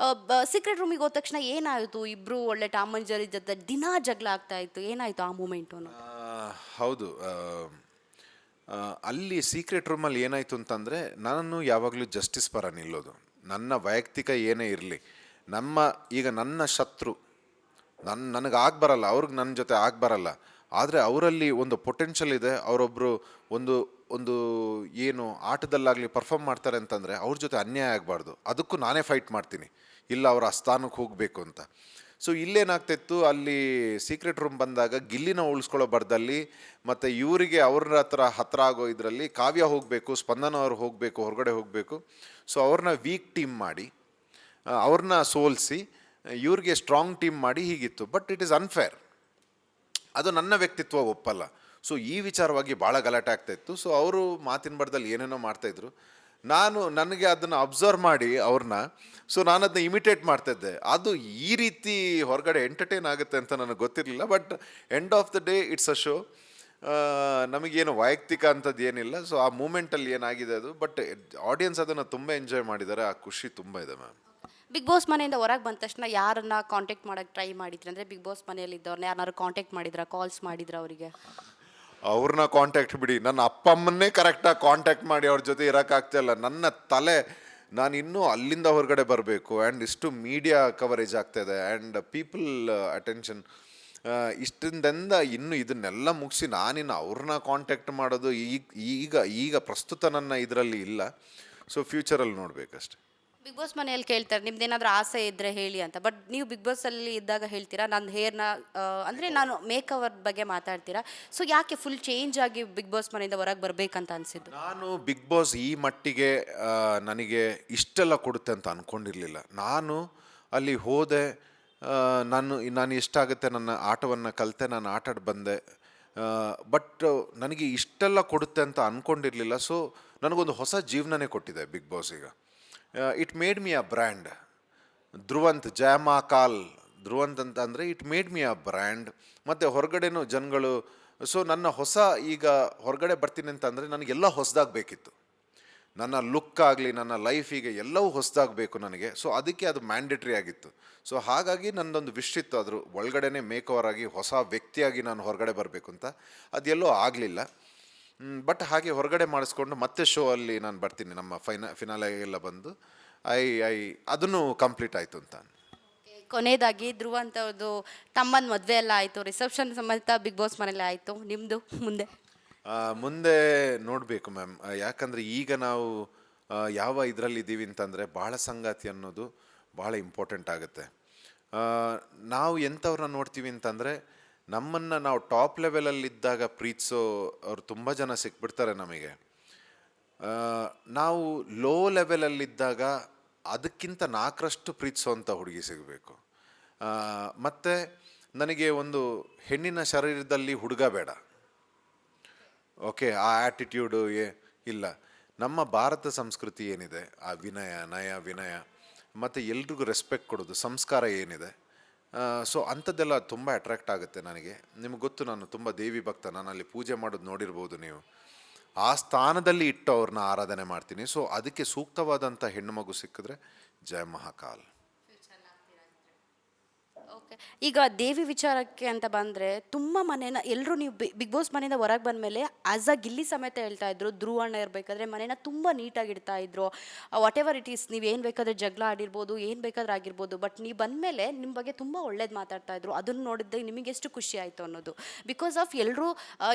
ಸೀಕ್ರೆಟ್ ರೂಮಿಗೆ ಹೋದ ತಕ್ಷಣ ಏನಾಯಿತು? ಇಬ್ಬರು ಒಳ್ಳೆ ಟಾಮ್ ಅಂಡ್ ಜೆರ್ರಿ ಜೊತೆ ದಿನಾ ಜಗಳ ಆಗ್ತಾ ಇತ್ತು. ಏನಾಯಿತು ಆ ಮೂಮೆಂಟು? ಹೌದು, ಅಲ್ಲಿ ಸೀಕ್ರೆಟ್ ರೂಮಲ್ಲಿ ಏನಾಯಿತು ಅಂತಂದರೆ, ನಾನು ಯಾವಾಗಲೂ ಜಸ್ಟಿಸ್ ಪರ ನಿಲ್ಲೋದು. ನನ್ನ ವೈಯಕ್ತಿಕ ಏನೇ ಇರಲಿ, ಈಗ ನನ್ನ ಶತ್ರು ನನಗೆ ಬರಲ್ಲ, ಅವ್ರಿಗೆ ನನ್ನ ಜೊತೆ ಬರಲ್ಲ. ಆದರೆ ಅವರಲ್ಲಿ ಒಂದು ಪೊಟೆನ್ಷಿಯಲ್ ಇದೆ. ಅವರೊಬ್ಬರು ಒಂದು ಏನು ಆಟದಲ್ಲಾಗಲಿ ಪರ್ಫಾರ್ಮ್ ಮಾಡ್ತಾರೆ ಅಂತಂದರೆ ಅವ್ರ ಜೊತೆ ಅನ್ಯಾಯ ಆಗಬಾರ್ದು. ಅದಕ್ಕೂ ನಾನೇ ಫೈಟ್ ಮಾಡ್ತೀನಿ, ಇಲ್ಲ ಅವರ ಆ ಸ್ಥಾನಕ್ಕೆ ಹೋಗಬೇಕು ಅಂತ. ಸೊ ಇಲ್ಲೇನಾಗ್ತಿತ್ತು, ಅಲ್ಲಿ ಸೀಕ್ರೆಟ್ ರೂಮ್ ಬಂದಾಗ ಗಿಲ್ಲಿನ ಉಳಿಸ್ಕೊಳ್ಳೋ ಬರ್ದಲ್ಲಿ ಮತ್ತು ಇವರಿಗೆ ಅವ್ರ ಹತ್ರ ಆಗೋ ಇದರಲ್ಲಿ ಕಾವ್ಯ ಹೋಗಬೇಕು, ಸ್ಪಂದನ ಅವ್ರು ಹೋಗಬೇಕು, ಹೊರಗಡೆ ಹೋಗಬೇಕು. ಸೊ ಅವ್ರನ್ನ ವೀಕ್ ಟೀಮ್ ಮಾಡಿ ಅವ್ರನ್ನ ಸೋಲಿಸಿ ಇವ್ರಿಗೆ ಸ್ಟ್ರಾಂಗ್ ಟೀಮ್ ಮಾಡಿ ಹೀಗಿತ್ತು. ಬಟ್ ಇಟ್ ಈಸ್ ಅನ್ಫೇರ್, ಅದು ನನ್ನ ವ್ಯಕ್ತಿತ್ವ ಒಪ್ಪಲ್ಲ. ಸೊ ಈ ವಿಚಾರವಾಗಿ ಭಾಳ ಗಲಾಟೆ ಆಗ್ತಾಯಿತ್ತು. ಸೊ ಅವರು ಮಾತಿನ ಬರದಲ್ಲಿ ಏನೇನೋ ಮಾಡ್ತಾಯಿದ್ರು. ನನಗೆ ಅದನ್ನು ಅಬ್ಸರ್ವ್ ಮಾಡಿ ಅವ್ರನ್ನ, ಸೊ ನಾನು ಅದನ್ನ ಇಮಿಟೇಟ್ ಮಾಡ್ತಾಯಿದ್ದೆ. ಅದು ಈ ರೀತಿ ಹೊರಗಡೆ ಎಂಟರ್ಟೈನ್ ಆಗುತ್ತೆ ಅಂತ ನನಗೆ ಗೊತ್ತಿರಲಿಲ್ಲ. But end of the day it's a show. ನಮಗೇನು ವೈಯಕ್ತಿಕ ಅಂಥದ್ದು ಏನಿಲ್ಲ. ಸೊ ಆ ಮೂಮೆಂಟಲ್ಲಿ ಏನಾಗಿದೆ ಅದು, ಬಟ್ ಆಡಿಯನ್ಸ್ ಅದನ್ನು ತುಂಬ ಎಂಜಾಯ್ ಮಾಡಿದ್ದಾರೆ. ಆ ಖುಷಿ ತುಂಬ ಇದೆ ಮ್ಯಾಮ್. ಬಿಗ್ ಬಾಸ್ ಮನೆಯಿಂದ ಹೊರಗೆ ಬಂದ ತಕ್ಷಣ ಯಾರನ್ನ ಕಾಂಟ್ಯಾಕ್ಟ್ ಮಾಡೋಕ್ಕೆ ಟ್ರೈ ಮಾಡಿದ್ರಿ? ಅಂದರೆ ಬಿಗ್ ಬಾಸ್ ಮನೆಯಲ್ಲಿ ಇದ್ದವ್ರನ್ನ ಯಾರನ್ನಾರು ಕಾಂಟ್ಯಾಕ್ಟ್ ಮಾಡಿದ್ರಾ, ಕಾಲ್ಸ್ ಮಾಡಿದ್ರ ಅವರಿಗೆ? ಅವ್ರನ್ನ ಕಾಂಟ್ಯಾಕ್ಟ್ ಬಿಡಿ, ನನ್ನ ಅಪ್ಪ ಅಮ್ಮನ್ನೇ ಕರೆಕ್ಟಾಗಿ ಕಾಂಟ್ಯಾಕ್ಟ್ ಮಾಡಿ ಅವ್ರ ಜೊತೆ ಇರೋಕ್ಕಾಗ್ತಾಯಿಲ್ಲ. ನನ್ನ ತಲೆ, ನಾನು ಇನ್ನೂ ಅಲ್ಲಿಂದ ಹೊರಗಡೆ ಬರಬೇಕು. ಆ್ಯಂಡ್ ಇಷ್ಟು ಮೀಡಿಯಾ ಕವರೇಜ್ ಆಗ್ತಾಯಿದೆ ಆ್ಯಂಡ್ ಪೀಪಲ್ ಅಟೆನ್ಷನ್, ಇಷ್ಟಿಂದ ಇನ್ನು ಇದನ್ನೆಲ್ಲ ಮುಗಿಸಿ ನಾನಿನ್ನು ಅವ್ರನ್ನ ಕಾಂಟ್ಯಾಕ್ಟ್ ಮಾಡೋದು ಈಗ ಪ್ರಸ್ತುತ ನನ್ನ ಇದರಲ್ಲಿ ಇಲ್ಲ. ಸೊ ಫ್ಯೂಚರಲ್ಲಿ ನೋಡಬೇಕಷ್ಟೆ. ಬಿಗ್ ಬಾಸ್ ಮನೆಯಲ್ಲಿ ಕೇಳ್ತಾರೆ ನಿಮ್ದೇನಾದ್ರೂ ಆಸೆ ಇದ್ದರೆ ಹೇಳಿ ಅಂತ. ಬಟ್ ನೀವು ಬಿಗ್ ಬಾಸಲ್ಲಿ ಇದ್ದಾಗ ಹೇಳ್ತೀರಾ ನನ್ನ ಹೇರ್ನ, ಅಂದರೆ ನಾನು ಮೇಕವರ್ ಬಗ್ಗೆ ಮಾತಾಡ್ತೀರಾ. ಸೊ ಯಾಕೆ ಫುಲ್ ಚೇಂಜ್ ಆಗಿ ಬಿಗ್ ಬಾಸ್ ಮನೆಯಿಂದ ಹೊರಗೆ ಬರಬೇಕಂತ ಅನಿಸಿದ್ದು? ನಾನು ಬಿಗ್ ಬಾಸ್ ಈ ಮಟ್ಟಿಗೆ ನನಗೆ ಇಷ್ಟೆಲ್ಲ ಕೊಡುತ್ತೆ ಅಂತ ಅಂದ್ಕೊಂಡಿರಲಿಲ್ಲ. ನಾನು ಅಲ್ಲಿ ಹೋದೆ, ನಾನು ಎಷ್ಟಾಗುತ್ತೆ ನನ್ನ ಆಟವನ್ನು ಕಲಿತೆ, ನಾನು ಆಟಾಡಿ ಬಂದೆ. ಬಟ್ ನನಗೆ ಇಷ್ಟೆಲ್ಲ ಕೊಡುತ್ತೆ ಅಂತ ಅಂದ್ಕೊಂಡಿರಲಿಲ್ಲ. ಸೊ ನನಗೊಂದು ಹೊಸ ಜೀವನನೇ ಕೊಟ್ಟಿದೆ ಬಿಗ್ ಬಾಸ್. ಈಗ it made me a brand. ಧ್ರುವಂತ್ ಜಯಮಾಕಾಲ್ ಧ್ರುವಂತ್ ಅಂತ ಅಂದರೆ it made me a brand. ಮತ್ತು ಹೊರಗಡೆನೂ ಜನಗಳು, ಸೊ ನನ್ನ ಈಗ ಹೊರಗಡೆ ಬರ್ತೀನಿ ಅಂತಂದರೆ ನನಗೆಲ್ಲ ಹೊಸದಾಗಬೇಕಿತ್ತು. ನನ್ನ ಲುಕ್ ಆಗಲಿ, ನನ್ನ ಲೈಫಿಗೆ ಎಲ್ಲವೂ ಹೊಸದಾಗಬೇಕು ನನಗೆ. ಸೊ ಅದಕ್ಕೆ ಅದು ಮ್ಯಾಂಡೇಟ್ರಿ ಆಗಿತ್ತು. ಸೊ ಹಾಗಾಗಿ ನನ್ನದೊಂದು ವಿಶ್ ಇತ್ತು, ಅದ್ರ ಒಳಗಡೆನೇ ಮೇಕವರ್ ಆಗಿ ಹೊಸ ವ್ಯಕ್ತಿಯಾಗಿ ನಾನು ಹೊರಗಡೆ ಬರಬೇಕು ಅಂತ. ಅದೆಲ್ಲೋ ಆಗಲಿಲ್ಲ. ಬಟ್ ಹಾಗೆ ಹೊರಗಡೆ ಮಾಡಿಸ್ಕೊಂಡು ಮತ್ತೆ ಶೋ ಅಲ್ಲಿ ನಾನು ಬರ್ತೀನಿ, ನಮ್ಮ ಫಿನಾಲೆ ಎಲ್ಲ ಬಂದು ಅದನ್ನು ಕಂಪ್ಲೀಟ್ ಆಯಿತು ಅಂತ. ಕೊನೆಯದಾಗಿ ಧ್ರುವ ಅಂತವ್ರದ್ದು ತಮ್ಮನ ಮದುವೆ ಎಲ್ಲ ಆಯಿತು, ರಿಸೆಪ್ಷನ್ ಸಮೇತ ಬಿಗ್ ಬಾಸ್ ಮನೇಲಿ ಆಯಿತು. ನಿಮ್ಮದು ಮುಂದೆ ನೋಡಬೇಕು ಮ್ಯಾಮ್. ಯಾಕಂದರೆ ಈಗ ನಾವು ಯಾವ ಇದರಲ್ಲಿದ್ದೀವಿ ಅಂತಂದರೆ ಭಾಳ ಸಂಗಾತಿ ಅನ್ನೋದು ಭಾಳ ಇಂಪಾರ್ಟೆಂಟ್ ಆಗುತ್ತೆ. ಆ, ನಾವು ಎಂಥವ್ರನ್ನ ನೋಡ್ತೀವಿ ಅಂತಂದರೆ ನಮ್ಮನ್ನು ನಾವು ಟಾಪ್ ಲೆವೆಲಲ್ಲಿದ್ದಾಗ ಪ್ರೀತಿಸೋ ಅವ್ರು ತುಂಬ ಜನ ಸಿಕ್ಬಿಡ್ತಾರೆ ನಮಗೆ. ಆ, ನಾವು ಲೋ ಲೆವೆಲಲ್ಲಿದ್ದಾಗ ಅದಕ್ಕಿಂತ 4ರಷ್ಟು ಪ್ರೀತಿಸೋವಂಥ ಹುಡುಗಿ ಸಿಗಬೇಕು. ಮತ್ತು ನನಗೆ ಒಂದು ಹೆಣ್ಣಿನ ಶರೀರದಲ್ಲಿ ಹುಡುಗ ಬೇಡ. ಓಕೆ, ಆ ಆ್ಯಟಿಟ್ಯೂಡು ಇಲ್ಲ. ನಮ್ಮ ಭಾರತ ಸಂಸ್ಕೃತಿ ಏನಿದೆ, ಆ ವಿನಯ ನಯ ವಿನಯ ಮತ್ತು ಎಲ್ರಿಗೂ ರೆಸ್ಪೆಕ್ಟ್ ಕೊಡೋದು ಸಂಸ್ಕಾರ ಏನಿದೆ, ಸೊ ಅಂಥದ್ದೆಲ್ಲ ತುಂಬ ಅಟ್ರ್ಯಾಕ್ಟ್ ಆಗುತ್ತೆ ನನಗೆ. ನಿಮ್ಗೆ ಗೊತ್ತು, ನಾನು ತುಂಬ ದೇವಿ ಭಕ್ತ. ನಾನು ಅಲ್ಲಿ ಪೂಜೆ ಮಾಡೋದು ನೋಡಿರ್ಬೋದು ನೀವು. ಆ ಸ್ಥಾನದಲ್ಲಿ ಇಟ್ಟು ಅವ್ರನ್ನ ಆರಾಧನೆ ಮಾಡ್ತೀನಿ. ಸೊ ಅದಕ್ಕೆ ಸೂಕ್ತವಾದಂಥ ಹೆಣ್ಣು ಮಗು ಸಿಕ್ಕಿದ್ರೆ ಜಯ ಮಹಾಕಾಲ್. ಓಕೆ, ಈಗ ದೇವಿ ವಿಚಾರಕ್ಕೆ ಅಂತ ಬಂದರೆ ತುಂಬ ಮನೇನ ಎಲ್ಲರೂ ನೀವು ಬಿಗ್ ಬಾಸ್ ಮನೆಯಿಂದ ಹೊರಗೆ ಬಂದಮೇಲೆ ಆಸ್ ಅ ಗಿಲ್ಲಿ ಸಮೇತ ಹೇಳ್ತಾ ಇದ್ರು, ಧ್ರುವ ಅಣ್ಣ ಇರಬೇಕಾದ್ರೆ ಮನೇನ ತುಂಬ ನೀಟಾಗಿ ಇಡ್ತಾ ಇದ್ರು. ವಾಟ್ ಎವರ್ ಇಟ್ ಈಸ್, ನೀವು ಏನು ಬೇಕಾದ್ರೆ ಜಗಳ ಆಡಿರ್ಬೋದು, ಏನು ಬೇಕಾದ್ರೆ ಆಗಿರ್ಬೋದು, ಬಟ್ ನೀವು ಬಂದಮೇಲೆ ನಿಮ್ಮ ಬಗ್ಗೆ ತುಂಬ ಒಳ್ಳೇದು ಮಾತಾಡ್ತಾ ಇದ್ರು. ಅದನ್ನು ನೋಡಿದ್ರೆ ನಿಮಗೆ ಎಷ್ಟು ಖುಷಿ ಆಯಿತು ಅನ್ನೋದು. ಬಿಕಾಸ್ ಆಫ್ ಎಲ್ಲರೂ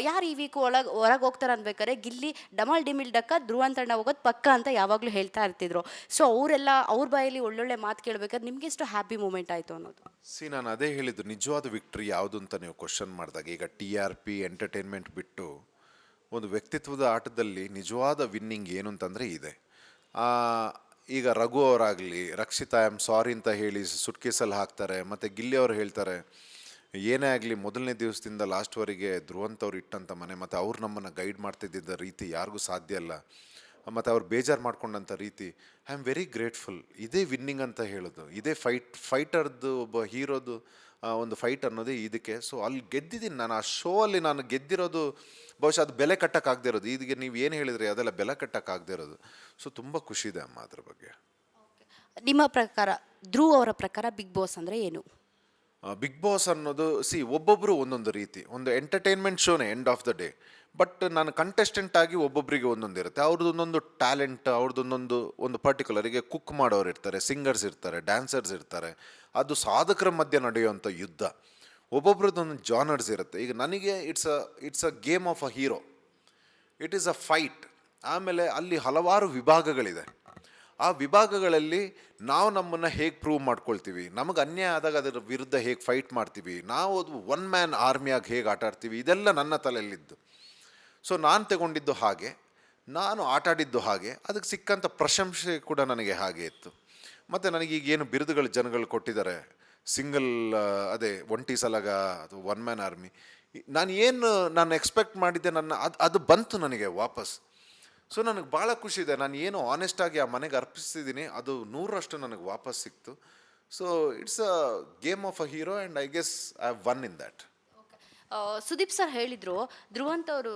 ಯಾರು ಈ ವೀಕ್ ಹೊರಗೆ ಹೋಗ್ತಾರೆ ಅನ್ಬೇಕಾದ್ರೆ ಗಿಲ್ಲಿ ಡಮಲ್ ಡಿಮಿಲ್ ಡಕ್ಕ ಧ್ರುವ ತಂಡ ಹೋಗೋದು ಪಕ್ಕ ಅಂತ ಯಾವಾಗಲೂ ಹೇಳ್ತಾ ಇರ್ತಿದ್ರು. ಸೊ ಅವರೆಲ್ಲ ಅವ್ರ ಬಾಯಲ್ಲಿ ಒಳ್ಳೊಳ್ಳೆ ಮಾತು ಕೇಳಬೇಕಾದ್ರೆ ನಿಮಗೆ ಎಷ್ಟು ಹ್ಯಾಪಿ ಮೂಮೆಂಟ್ ಆಯಿತು ಅನ್ನೋದು. ನಾನು ಅದೇ ಹೇಳಿದ್ದು, ನಿಜವಾದ ವಿಕ್ಟ್ರಿ ಯಾವುದು ಅಂತ ನೀವು ಕ್ವಶನ್ ಮಾಡಿದಾಗ, ಈಗ TRP ಎಂಟರ್ಟೈನ್ಮೆಂಟ್ ಬಿಟ್ಟು ಒಂದು ವ್ಯಕ್ತಿತ್ವದ ಆಟದಲ್ಲಿ ನಿಜವಾದ ವಿನ್ನಿಂಗ್ ಏನು ಅಂತಂದರೆ ಇದೆ. ಈಗ ರಘು ಅವರಾಗಲಿ, ರಕ್ಷಿತಾ ಐ ಆಮ್ ಸಾರಿ ಅಂತ ಹೇಳಿ ಸುಟ್ಕೇಸಲ್ಲಿ ಹಾಕ್ತಾರೆ. ಮತ್ತು ಗಿಲ್ಲಿ ಅವರು ಹೇಳ್ತಾರೆ, ಏನೇ ಆಗಲಿ ಮೊದಲನೇ ದಿವಸದಿಂದ ಲಾಸ್ಟ್ವರೆಗೆ ಧ್ರುವಂತವ್ರು ಇಟ್ಟಂಥ ಮನೆ, ಮತ್ತು ಅವ್ರು ನಮ್ಮನ್ನು ಗೈಡ್ ಮಾಡ್ತಿದ್ದ ರೀತಿ ಯಾರಿಗೂ ಸಾಧ್ಯ ಅಲ್ಲ. ಮತ್ತು ಅವ್ರು ಬೇಜಾರು ಮಾಡ್ಕೊಂಡಂಥ ರೀತಿ, ಐ ಆಮ್ ವೆರಿ ಗ್ರೇಟ್ಫುಲ್. ಇದೇ ವಿನ್ನಿಂಗ್ ಅಂತ ಹೇಳೋದು, ಇದೇ ಫೈಟರ್ದು ಒಬ್ಬ ಹೀರೋದು ಒಂದು ಫೈಟ್ ಅನ್ನೋದೇ ಇದಕ್ಕೆ. ಸೊ ಅಲ್ಲಿ ಗೆದ್ದಿದ್ದೀನಿ ನಾನು. ಆ ಶೋ ಅಲ್ಲಿ ನಾನು ಗೆದ್ದಿರೋದು ಬಹುಶಃ ಅದು ಬೆಲೆ ಕಟ್ಟಕ್ಕಾಗದೇ ಇರೋದು. ಇದಕ್ಕೆ ನೀವು ಏನು ಹೇಳಿದ್ರಿ ಅದೆಲ್ಲ ಬೆಲೆ ಕಟ್ಟಕ್ಕಾಗದೇ ಇರೋದು. ಸೊ ತುಂಬ ಖುಷಿ ಇದೆ ಅಮ್ಮ ಅದ್ರ ಬಗ್ಗೆ. ನಿಮ್ಮ ಪ್ರಕಾರ, ಧ್ರುವ ಅವರ ಪ್ರಕಾರ ಬಿಗ್ ಬಾಸ್ ಅಂದರೆ ಏನು? ಬಿಗ್ ಬಾಸ್ ಅನ್ನೋದು ಒಬ್ಬೊಬ್ಬರು ಒಂದೊಂದು ರೀತಿ. ಒಂದು ಎಂಟರ್ಟೈನ್ಮೆಂಟ್ ಶೋನೇ end of the day. But ನಾನು ಕಂಟೆಸ್ಟೆಂಟ್ ಆಗಿ ಒಬ್ಬೊಬ್ಬರಿಗೆ ಒಂದೊಂದು ಇರುತ್ತೆ. ಅವ್ರದ್ದು ಒಂದೊಂದು ಟ್ಯಾಲೆಂಟ್, ಅವ್ರದ್ದೊಂದೊಂದು ಒಂದು ಪರ್ಟಿಕ್ಯುಲರಿಗೆ ಕುಕ್ ಮಾಡೋರು ಇರ್ತಾರೆ, ಸಿಂಗರ್ಸ್ ಇರ್ತಾರೆ, ಡ್ಯಾನ್ಸರ್ಸ್ ಇರ್ತಾರೆ. ಅದು ಸಾಧಕರ ಮಧ್ಯೆ ನಡೆಯುವಂಥ ಯುದ್ಧ. ಒಬ್ಬೊಬ್ರದ್ದೊಂದು ಜಾನರ್ಸ್ ಇರುತ್ತೆ. ಈಗ ನನಗೆ it's a game of a hero, it is a fight. ಆಮೇಲೆ ಅಲ್ಲಿ ಹಲವಾರು ವಿಭಾಗಗಳಿದೆ. ಆ ವಿಭಾಗಗಳಲ್ಲಿ ನಾವು ನಮ್ಮನ್ನು ಹೇಗೆ ಪ್ರೂವ್ ಮಾಡ್ಕೊಳ್ತೀವಿ, ನಮಗೆ ಅನ್ಯಾಯ ಆದಾಗ ಅದರ ವಿರುದ್ಧ ಹೇಗೆ ಫೈಟ್ ಮಾಡ್ತೀವಿ, ನಾವು ಅದು ಒನ್ ಮ್ಯಾನ್ ಆರ್ಮಿಯಾಗಿ ಹೇಗೆ ಆಟ ಆಡ್ತೀವಿ, ಇದೆಲ್ಲ ನನ್ನ ತಲೆಯಲ್ಲಿದ್ದು. ಸೊ ನಾನು ತಗೊಂಡಿದ್ದು ಹಾಗೆ, ನಾನು ಆಟಾಡಿದ್ದು ಹಾಗೆ, ಅದಕ್ಕೆ ಸಿಕ್ಕಂಥ ಪ್ರಶಂಸೆ ಕೂಡ ನನಗೆ ಹಾಗೆ ಇತ್ತು. ಮತ್ತು ನನಗೀಗೇನು ಬಿರುದುಗಳು ಜನಗಳು ಕೊಟ್ಟಿದ್ದಾರೆ, ಸಿಂಗಲ್ ಅದೇ ಒಂಟಿ ಸಲಗ ಅಥವಾ ಒನ್ ಮ್ಯಾನ್ ಆರ್ಮಿ, ನಾನು ಎಕ್ಸ್ಪೆಕ್ಟ್ ಮಾಡಿದ್ದೆ, ಅದು ಬಂತು ನನಗೆ ವಾಪಸ್. ಸೊ ನನಗೆ ಭಾಳ ಖುಷಿ ಇದೆ. ನಾನು ಏನು ಆನೆಸ್ಟಾಗಿ ಆ ಮನೆಗೆ ಅರ್ಪಿಸ್ತಿದ್ದೀನಿ, ಅದು 100ರಷ್ಟು ನನಗೆ ವಾಪಸ್ ಸಿಕ್ತು. So it's a game of a hero and I guess I have one in that. Sudeep sir ಹೇಳಿದರು, ಧ್ರುವಂತ್ ಅವರು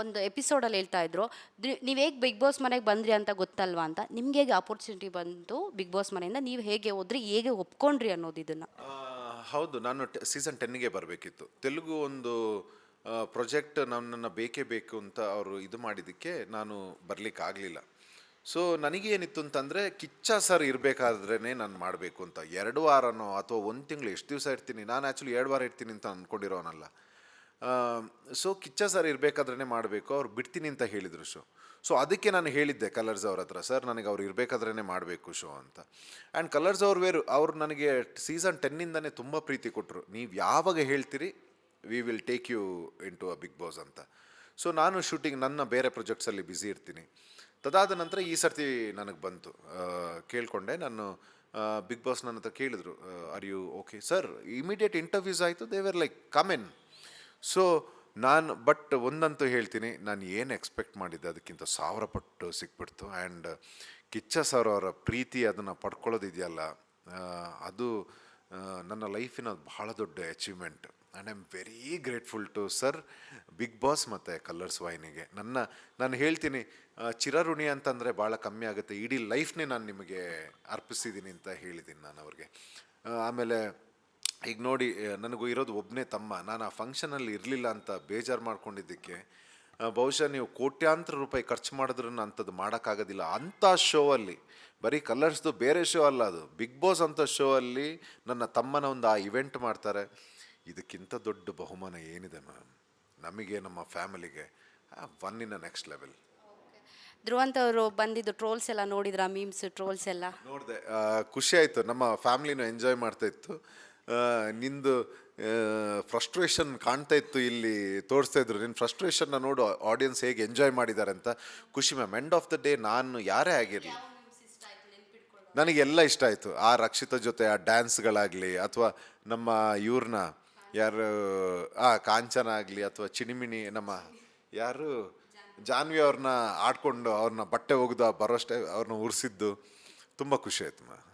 ಒಂದು ಎಪಿಸೋಡಲ್ಲಿ ಹೇಳ್ತಾ ಇದ್ರು, ನೀವು ಹೇಗೆ ಬಿಗ್ ಬಾಸ್ ಮನೆಗೆ ಬಂದ್ರಿ ಅಂತ ಗೊತ್ತಲ್ವಾ ಅಂತ. ನಿಮ್ಗೆ ಹೇಗೆ ಆಪರ್ಚುನಿಟಿ ಬಂತು ಬಿಗ್ ಬಾಸ್ ಮನೆಯಿಂದ, ನೀವು ಹೇಗೆ ಹೋದ್ರಿ, ಹೇಗೆ ಒಪ್ಕೊಂಡ್ರಿ ಅನ್ನೋದು ಇದನ್ನು? ಹೌದು, ನಾನು ಸೀಸನ್ 10ಗೆ ಬರಬೇಕಿತ್ತು. ತೆಲುಗು ಒಂದು ಪ್ರೊಜೆಕ್ಟ್ ನನ್ನನ್ನು ಬೇಕೇ ಬೇಕು ಅಂತ ಅವರು ಇದು ಮಾಡಿದ್ದಕ್ಕೆ ನಾನು ಬರಲಿಕ್ಕಾಗಲಿಲ್ಲ. ಸೊ ನನಗೇನಿತ್ತು ಅಂತಂದರೆ, ಕಿಚ್ಚ ಸರ್ ಇರಬೇಕಾದ್ರೇ ನಾನು ಮಾಡಬೇಕು ಅಂತ. 2 ವಾರನೋ ಅಥವಾ 1 ತಿಂಗಳು ಎಷ್ಟು ದಿವಸ ಇರ್ತೀನಿ, ನಾನು ಆ್ಯಕ್ಚುಲಿ 2 ವಾರ ಇರ್ತೀನಿ ಅಂತ ಅಂದ್ಕೊಂಡಿರೋನಲ್ಲ. ಸೊ ಕಿಚ್ಚ ಸರ್ ಇರಬೇಕಾದ್ರೇ ಮಾಡಬೇಕು, ಅವ್ರು ಬಿಡ್ತೀನಿ ಅಂತ ಹೇಳಿದರು ಶೋ. ಸೊ ಅದಕ್ಕೆ ನಾನು ಹೇಳಿದ್ದೆ ಕಲರ್ಸ್ ಅವ್ರ ಹತ್ರ, ಸರ್ ನನಗೆ ಅವ್ರು ಇರಬೇಕಾದ್ರೇ ಮಾಡಬೇಕು ಶೋ ಅಂತ. ಆ್ಯಂಡ್ ಕಲರ್ಸ್ ಅವ್ರು ನನಗೆ ಸೀಸನ್ 10ಇಂದನೇ ತುಂಬ ಪ್ರೀತಿ ಕೊಟ್ಟರು. ನೀವು ಯಾವಾಗ ಹೇಳ್ತೀರಿ we will take you into a big boss ಅಂತ. ಸೊ ನಾನು ಶೂಟಿಂಗ್ ನನ್ನ ಬೇರೆ ಪ್ರೊಜೆಕ್ಟ್ಸಲ್ಲಿ ಬ್ಯುಸಿ ಇರ್ತೀನಿ. ತದಾದ ನಂತರ ಈ ಸರ್ತಿ ನನಗೆ ಬಂತು, ಕೇಳಿಕೊಂಡೆ ನಾನು. ಬಿಗ್ ಬಾಸ್ ನನ್ನ ಹತ್ರ ಕೇಳಿದ್ರು, are you okay sir? Immediate interviews ಆಯಿತು, they were like come in. So but ಒಂದಂತೂ ಹೇಳ್ತೀನಿ, ನಾನು ಏನು ಎಕ್ಸ್ಪೆಕ್ಟ್ ಮಾಡಿದ್ದೆ ಅದಕ್ಕಿಂತ 1000 ಪಟ್ಟು ಸಿಕ್ಬಿಡ್ತು. ಆ್ಯಂಡ್ ಕಿಚ್ಚ ಸರ್ ಅವರ ಪ್ರೀತಿ ಅದನ್ನು ಪಡ್ಕೊಳ್ಳೋದಿದೆಯಲ್ಲ, ಅದು ನನ್ನ ಲೈಫಿನ ಬಹಳ ದೊಡ್ಡ achievement. And I am very grateful to sir, big boss ಮತ್ತು ಕಲರ್ಸ್ ವಾಹಿನಿಗೆ. ನಾನು ಹೇಳ್ತೀನಿ, ಚಿರಋಣಿ ಅಂತಂದರೆ ಭಾಳ ಕಮ್ಮಿ ಆಗುತ್ತೆ. ಇಡೀ ಲೈಫ್ನೇ ನಾನು ನಿಮಗೆ ಅರ್ಪಿಸಿದ್ದೀನಿ ಅಂತ ಹೇಳಿದ್ದೀನಿ ನಾನು ಅವ್ರಿಗೆ. ಆಮೇಲೆ ಈಗ ನೋಡಿ, ನನಗೂ ಇರೋದು ಒಬ್ಬನೇ ತಮ್ಮ. ನಾನು ಆ ಫಂಕ್ಷನಲ್ಲಿ ಇರಲಿಲ್ಲ ಅಂತ ಬೇಜಾರು ಮಾಡ್ಕೊಂಡಿದ್ದಕ್ಕೆ, ಬಹುಶಃ ನೀವು ಕೋಟ್ಯಾಂತರ ರೂಪಾಯಿ ಖರ್ಚು ಮಾಡಿದ್ರೂ ಅಂಥದ್ದು ಮಾಡೋಕ್ಕಾಗೋದಿಲ್ಲ. ಅಂಥ ಶೋ ಅಲ್ಲಿ, ಬರೀ ಕಲರ್ಸ್ದು ಬೇರೆ ಶೋ ಅಲ್ಲ, ಅದು ಬಿಗ್ ಬಾಸ್ ಅಂಥ ಶೋ ಅಲ್ಲಿ ನನ್ನ ತಮ್ಮನ ಒಂದು ಆ ಇವೆಂಟ್ ಮಾಡ್ತಾರೆ. ಇದಕ್ಕಿಂತ ದೊಡ್ಡ ಬಹುಮಾನ ಏನಿದೆ ಮ್ಯಾಮ್ ನಮಗೆ, ನಮ್ಮ ಫ್ಯಾಮಿಲಿಗೆ? One in a next level. Dhruvanth ಅವರು ಬಂದಿದ್ದು ಟ್ರೋಲ್ಸ್ ಎಲ್ಲ ನೋಡಿದ್ರ, ಮೀಮ್ಸ್ ಟ್ರೋಲ್ಸ್ ಎಲ್ಲ? ನೋಡಿದೆ, ಖುಷಿ ಆಯಿತು. ನಮ್ಮ ಫ್ಯಾಮ್ಲಿನೂ ಎಂಜಾಯ್ ಮಾಡ್ತಾ ಇತ್ತು. ನಿಂದು ಫ್ರಸ್ಟ್ರೇಷನ್ ಕಾಣ್ತಾ ಇತ್ತು, ಇಲ್ಲಿ ತೋರಿಸ್ತಾ ಇದ್ರು ನಿನ್ನ ಫ್ರಸ್ಟ್ರೇಷನ್ನ ನೋಡು ಆಡಿಯನ್ಸ್ ಹೇಗೆ ಎಂಜಾಯ್ ಮಾಡಿದ್ದಾರೆ ಅಂತ. ಖುಷಿ ma'am. End of the day ನಾನು ಯಾರೇ ಆಗಿರಲಿ ನನಗೆಲ್ಲ ಇಷ್ಟ ಆಯಿತು. ಆ ರಕ್ಷಿತ ಜೊತೆ ಆ ಡ್ಯಾನ್ಸ್ಗಳಾಗಲಿ, ಅಥವಾ ನಮ್ಮ ಇವ್ರನ್ನ ಯಾರು ಕಾಂಚನ ಆಗಲಿ, ಅಥವಾ ಚಿಣಿಮಿಣಿ ನಮ್ಮ ಯಾರು ಜಾನ್ವಿ ಅವ್ರನ್ನ ಆಡ್ಕೊಂಡು ಅವ್ರನ್ನ ಬಟ್ಟೆ ಒಗೆದು ಬರೋಷ್ಟೇ ಅವ್ರನ್ನ ಉರಿಸಿದ್ದು ತುಂಬ ಖುಷಿ ಆಯ್ತು ಮ್ಯಾಮ್.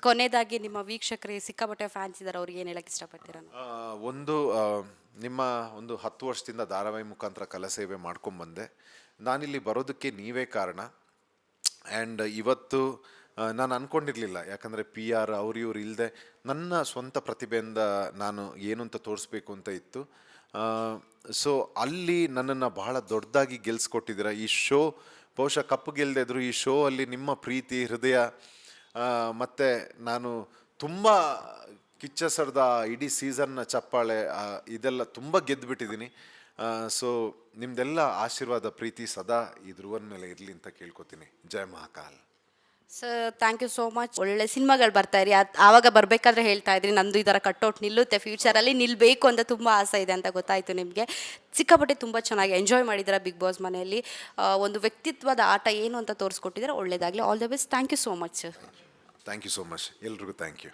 ಕೊನೆಯದಾಗಿ ನಿಮ್ಮ ವೀಕ್ಷಕರಿಗೆ ಸಿಕ್ಕಾಪಟ್ಟೆ ಫ್ಯಾನ್ಸ್ ಇದ್ದಾರೆ, ಅವ್ರಿಗೆ ಏನು ಹೇಳಕ್ಕೆ ಇಷ್ಟಪಡ್ತೀರಾ? ನಿಮ್ಮ ಒಂದು 10 ವರ್ಷದಿಂದ ಧಾರಾವಾಹಿ ಮುಖಾಂತರ ಕಲಾಸೇವೆ ಮಾಡ್ಕೊಂಬಂದೆ. ನಾನಿಲ್ಲಿ ಬರೋದಕ್ಕೆ ನೀವೇ ಕಾರಣ. ಆ್ಯಂಡ್ ಇವತ್ತು ನಾನು ಅಂದ್ಕೊಂಡಿರಲಿಲ್ಲ, ಯಾಕಂದರೆ PR ಅವ್ರು ಇವ್ರು ಇಲ್ಲದೆ ನನ್ನ ಸ್ವಂತ ಪ್ರತಿಭೆಯಿಂದ ನಾನು ಏನು ಅಂತ ತೋರಿಸ್ಬೇಕು ಅಂತ ಇತ್ತು. ಸೊ ಅಲ್ಲಿ ನನ್ನನ್ನು ಬಹಳ ದೊಡ್ಡದಾಗಿ ಗೆಲ್ಸ್ಕೊಟ್ಟಿದ್ದೀರ. ಈ ಶೋ ಬಹುಶಃ ಕಪ್ಪು ಗೆಲ್ಲದೆ ಇದ್ರು ಈ ಶೋ ಅಲ್ಲಿ ನಿಮ್ಮ ಪ್ರೀತಿ, ಹೃದಯ, ಮತ್ತು ನಾನು ತುಂಬ ಕಿಚ್ಚಸರ್ದ ಇಡೀ ಸೀಸನ್ನ ಚಪ್ಪಾಳೆ, ಇದೆಲ್ಲ ತುಂಬ ಗೆದ್ದುಬಿಟ್ಟಿದ್ದೀನಿ. ಸೊ ನಿಮ್ಮದೆಲ್ಲ ಆಶೀರ್ವಾದ, ಪ್ರೀತಿ ಸದಾ ಈ ಧ್ರುವನ್ ಮೇಲೆ ಇರಲಿ ಅಂತ ಕೇಳ್ಕೊತೀನಿ. ಜೈ Mahakal. Sir thank you so much. ಒಳ್ಳೆ ಸಿನಿಮಾಗಳು ಬರ್ತಾ ಇರಿ. ಆವಾಗ ಬರಬೇಕಾದ್ರೆ ಹೇಳ್ತಾ ಇದ್ರಿ ನಂದು ಈ ಥರ ಕಟ್ಔಟ್ ನಿಲ್ಲುತ್ತೆ, ಫ್ಯೂಚರಲ್ಲಿ ನಿಲ್ಲಬೇಕು ಅಂತ ತುಂಬ ಆಸೆ ಇದೆ ಅಂತ ಗೊತ್ತಾಯಿತು ನಿಮಗೆ. ಸಿಕ್ಕಾಪಟ್ಟೆ ತುಂಬ ಚೆನ್ನಾಗಿ ಎಂಜಾಯ್ ಮಾಡಿದ್ದೀರಾ ಬಿಗ್ ಬಾಸ್ ಮನೆಯಲ್ಲಿ. ಒಂದು ವ್ಯಕ್ತಿತ್ವದ ಆಟ ಏನು ಅಂತ ತೋರಿಸ್ಕೊಟ್ಟಿದ್ದೀರಾ. ಒಳ್ಳೆಯದಾಗಲಿ. All the best. Thank you so much sir. Thank you so much. ಎಲ್ರಿಗೂ ಥ್ಯಾಂಕ್ ಯು.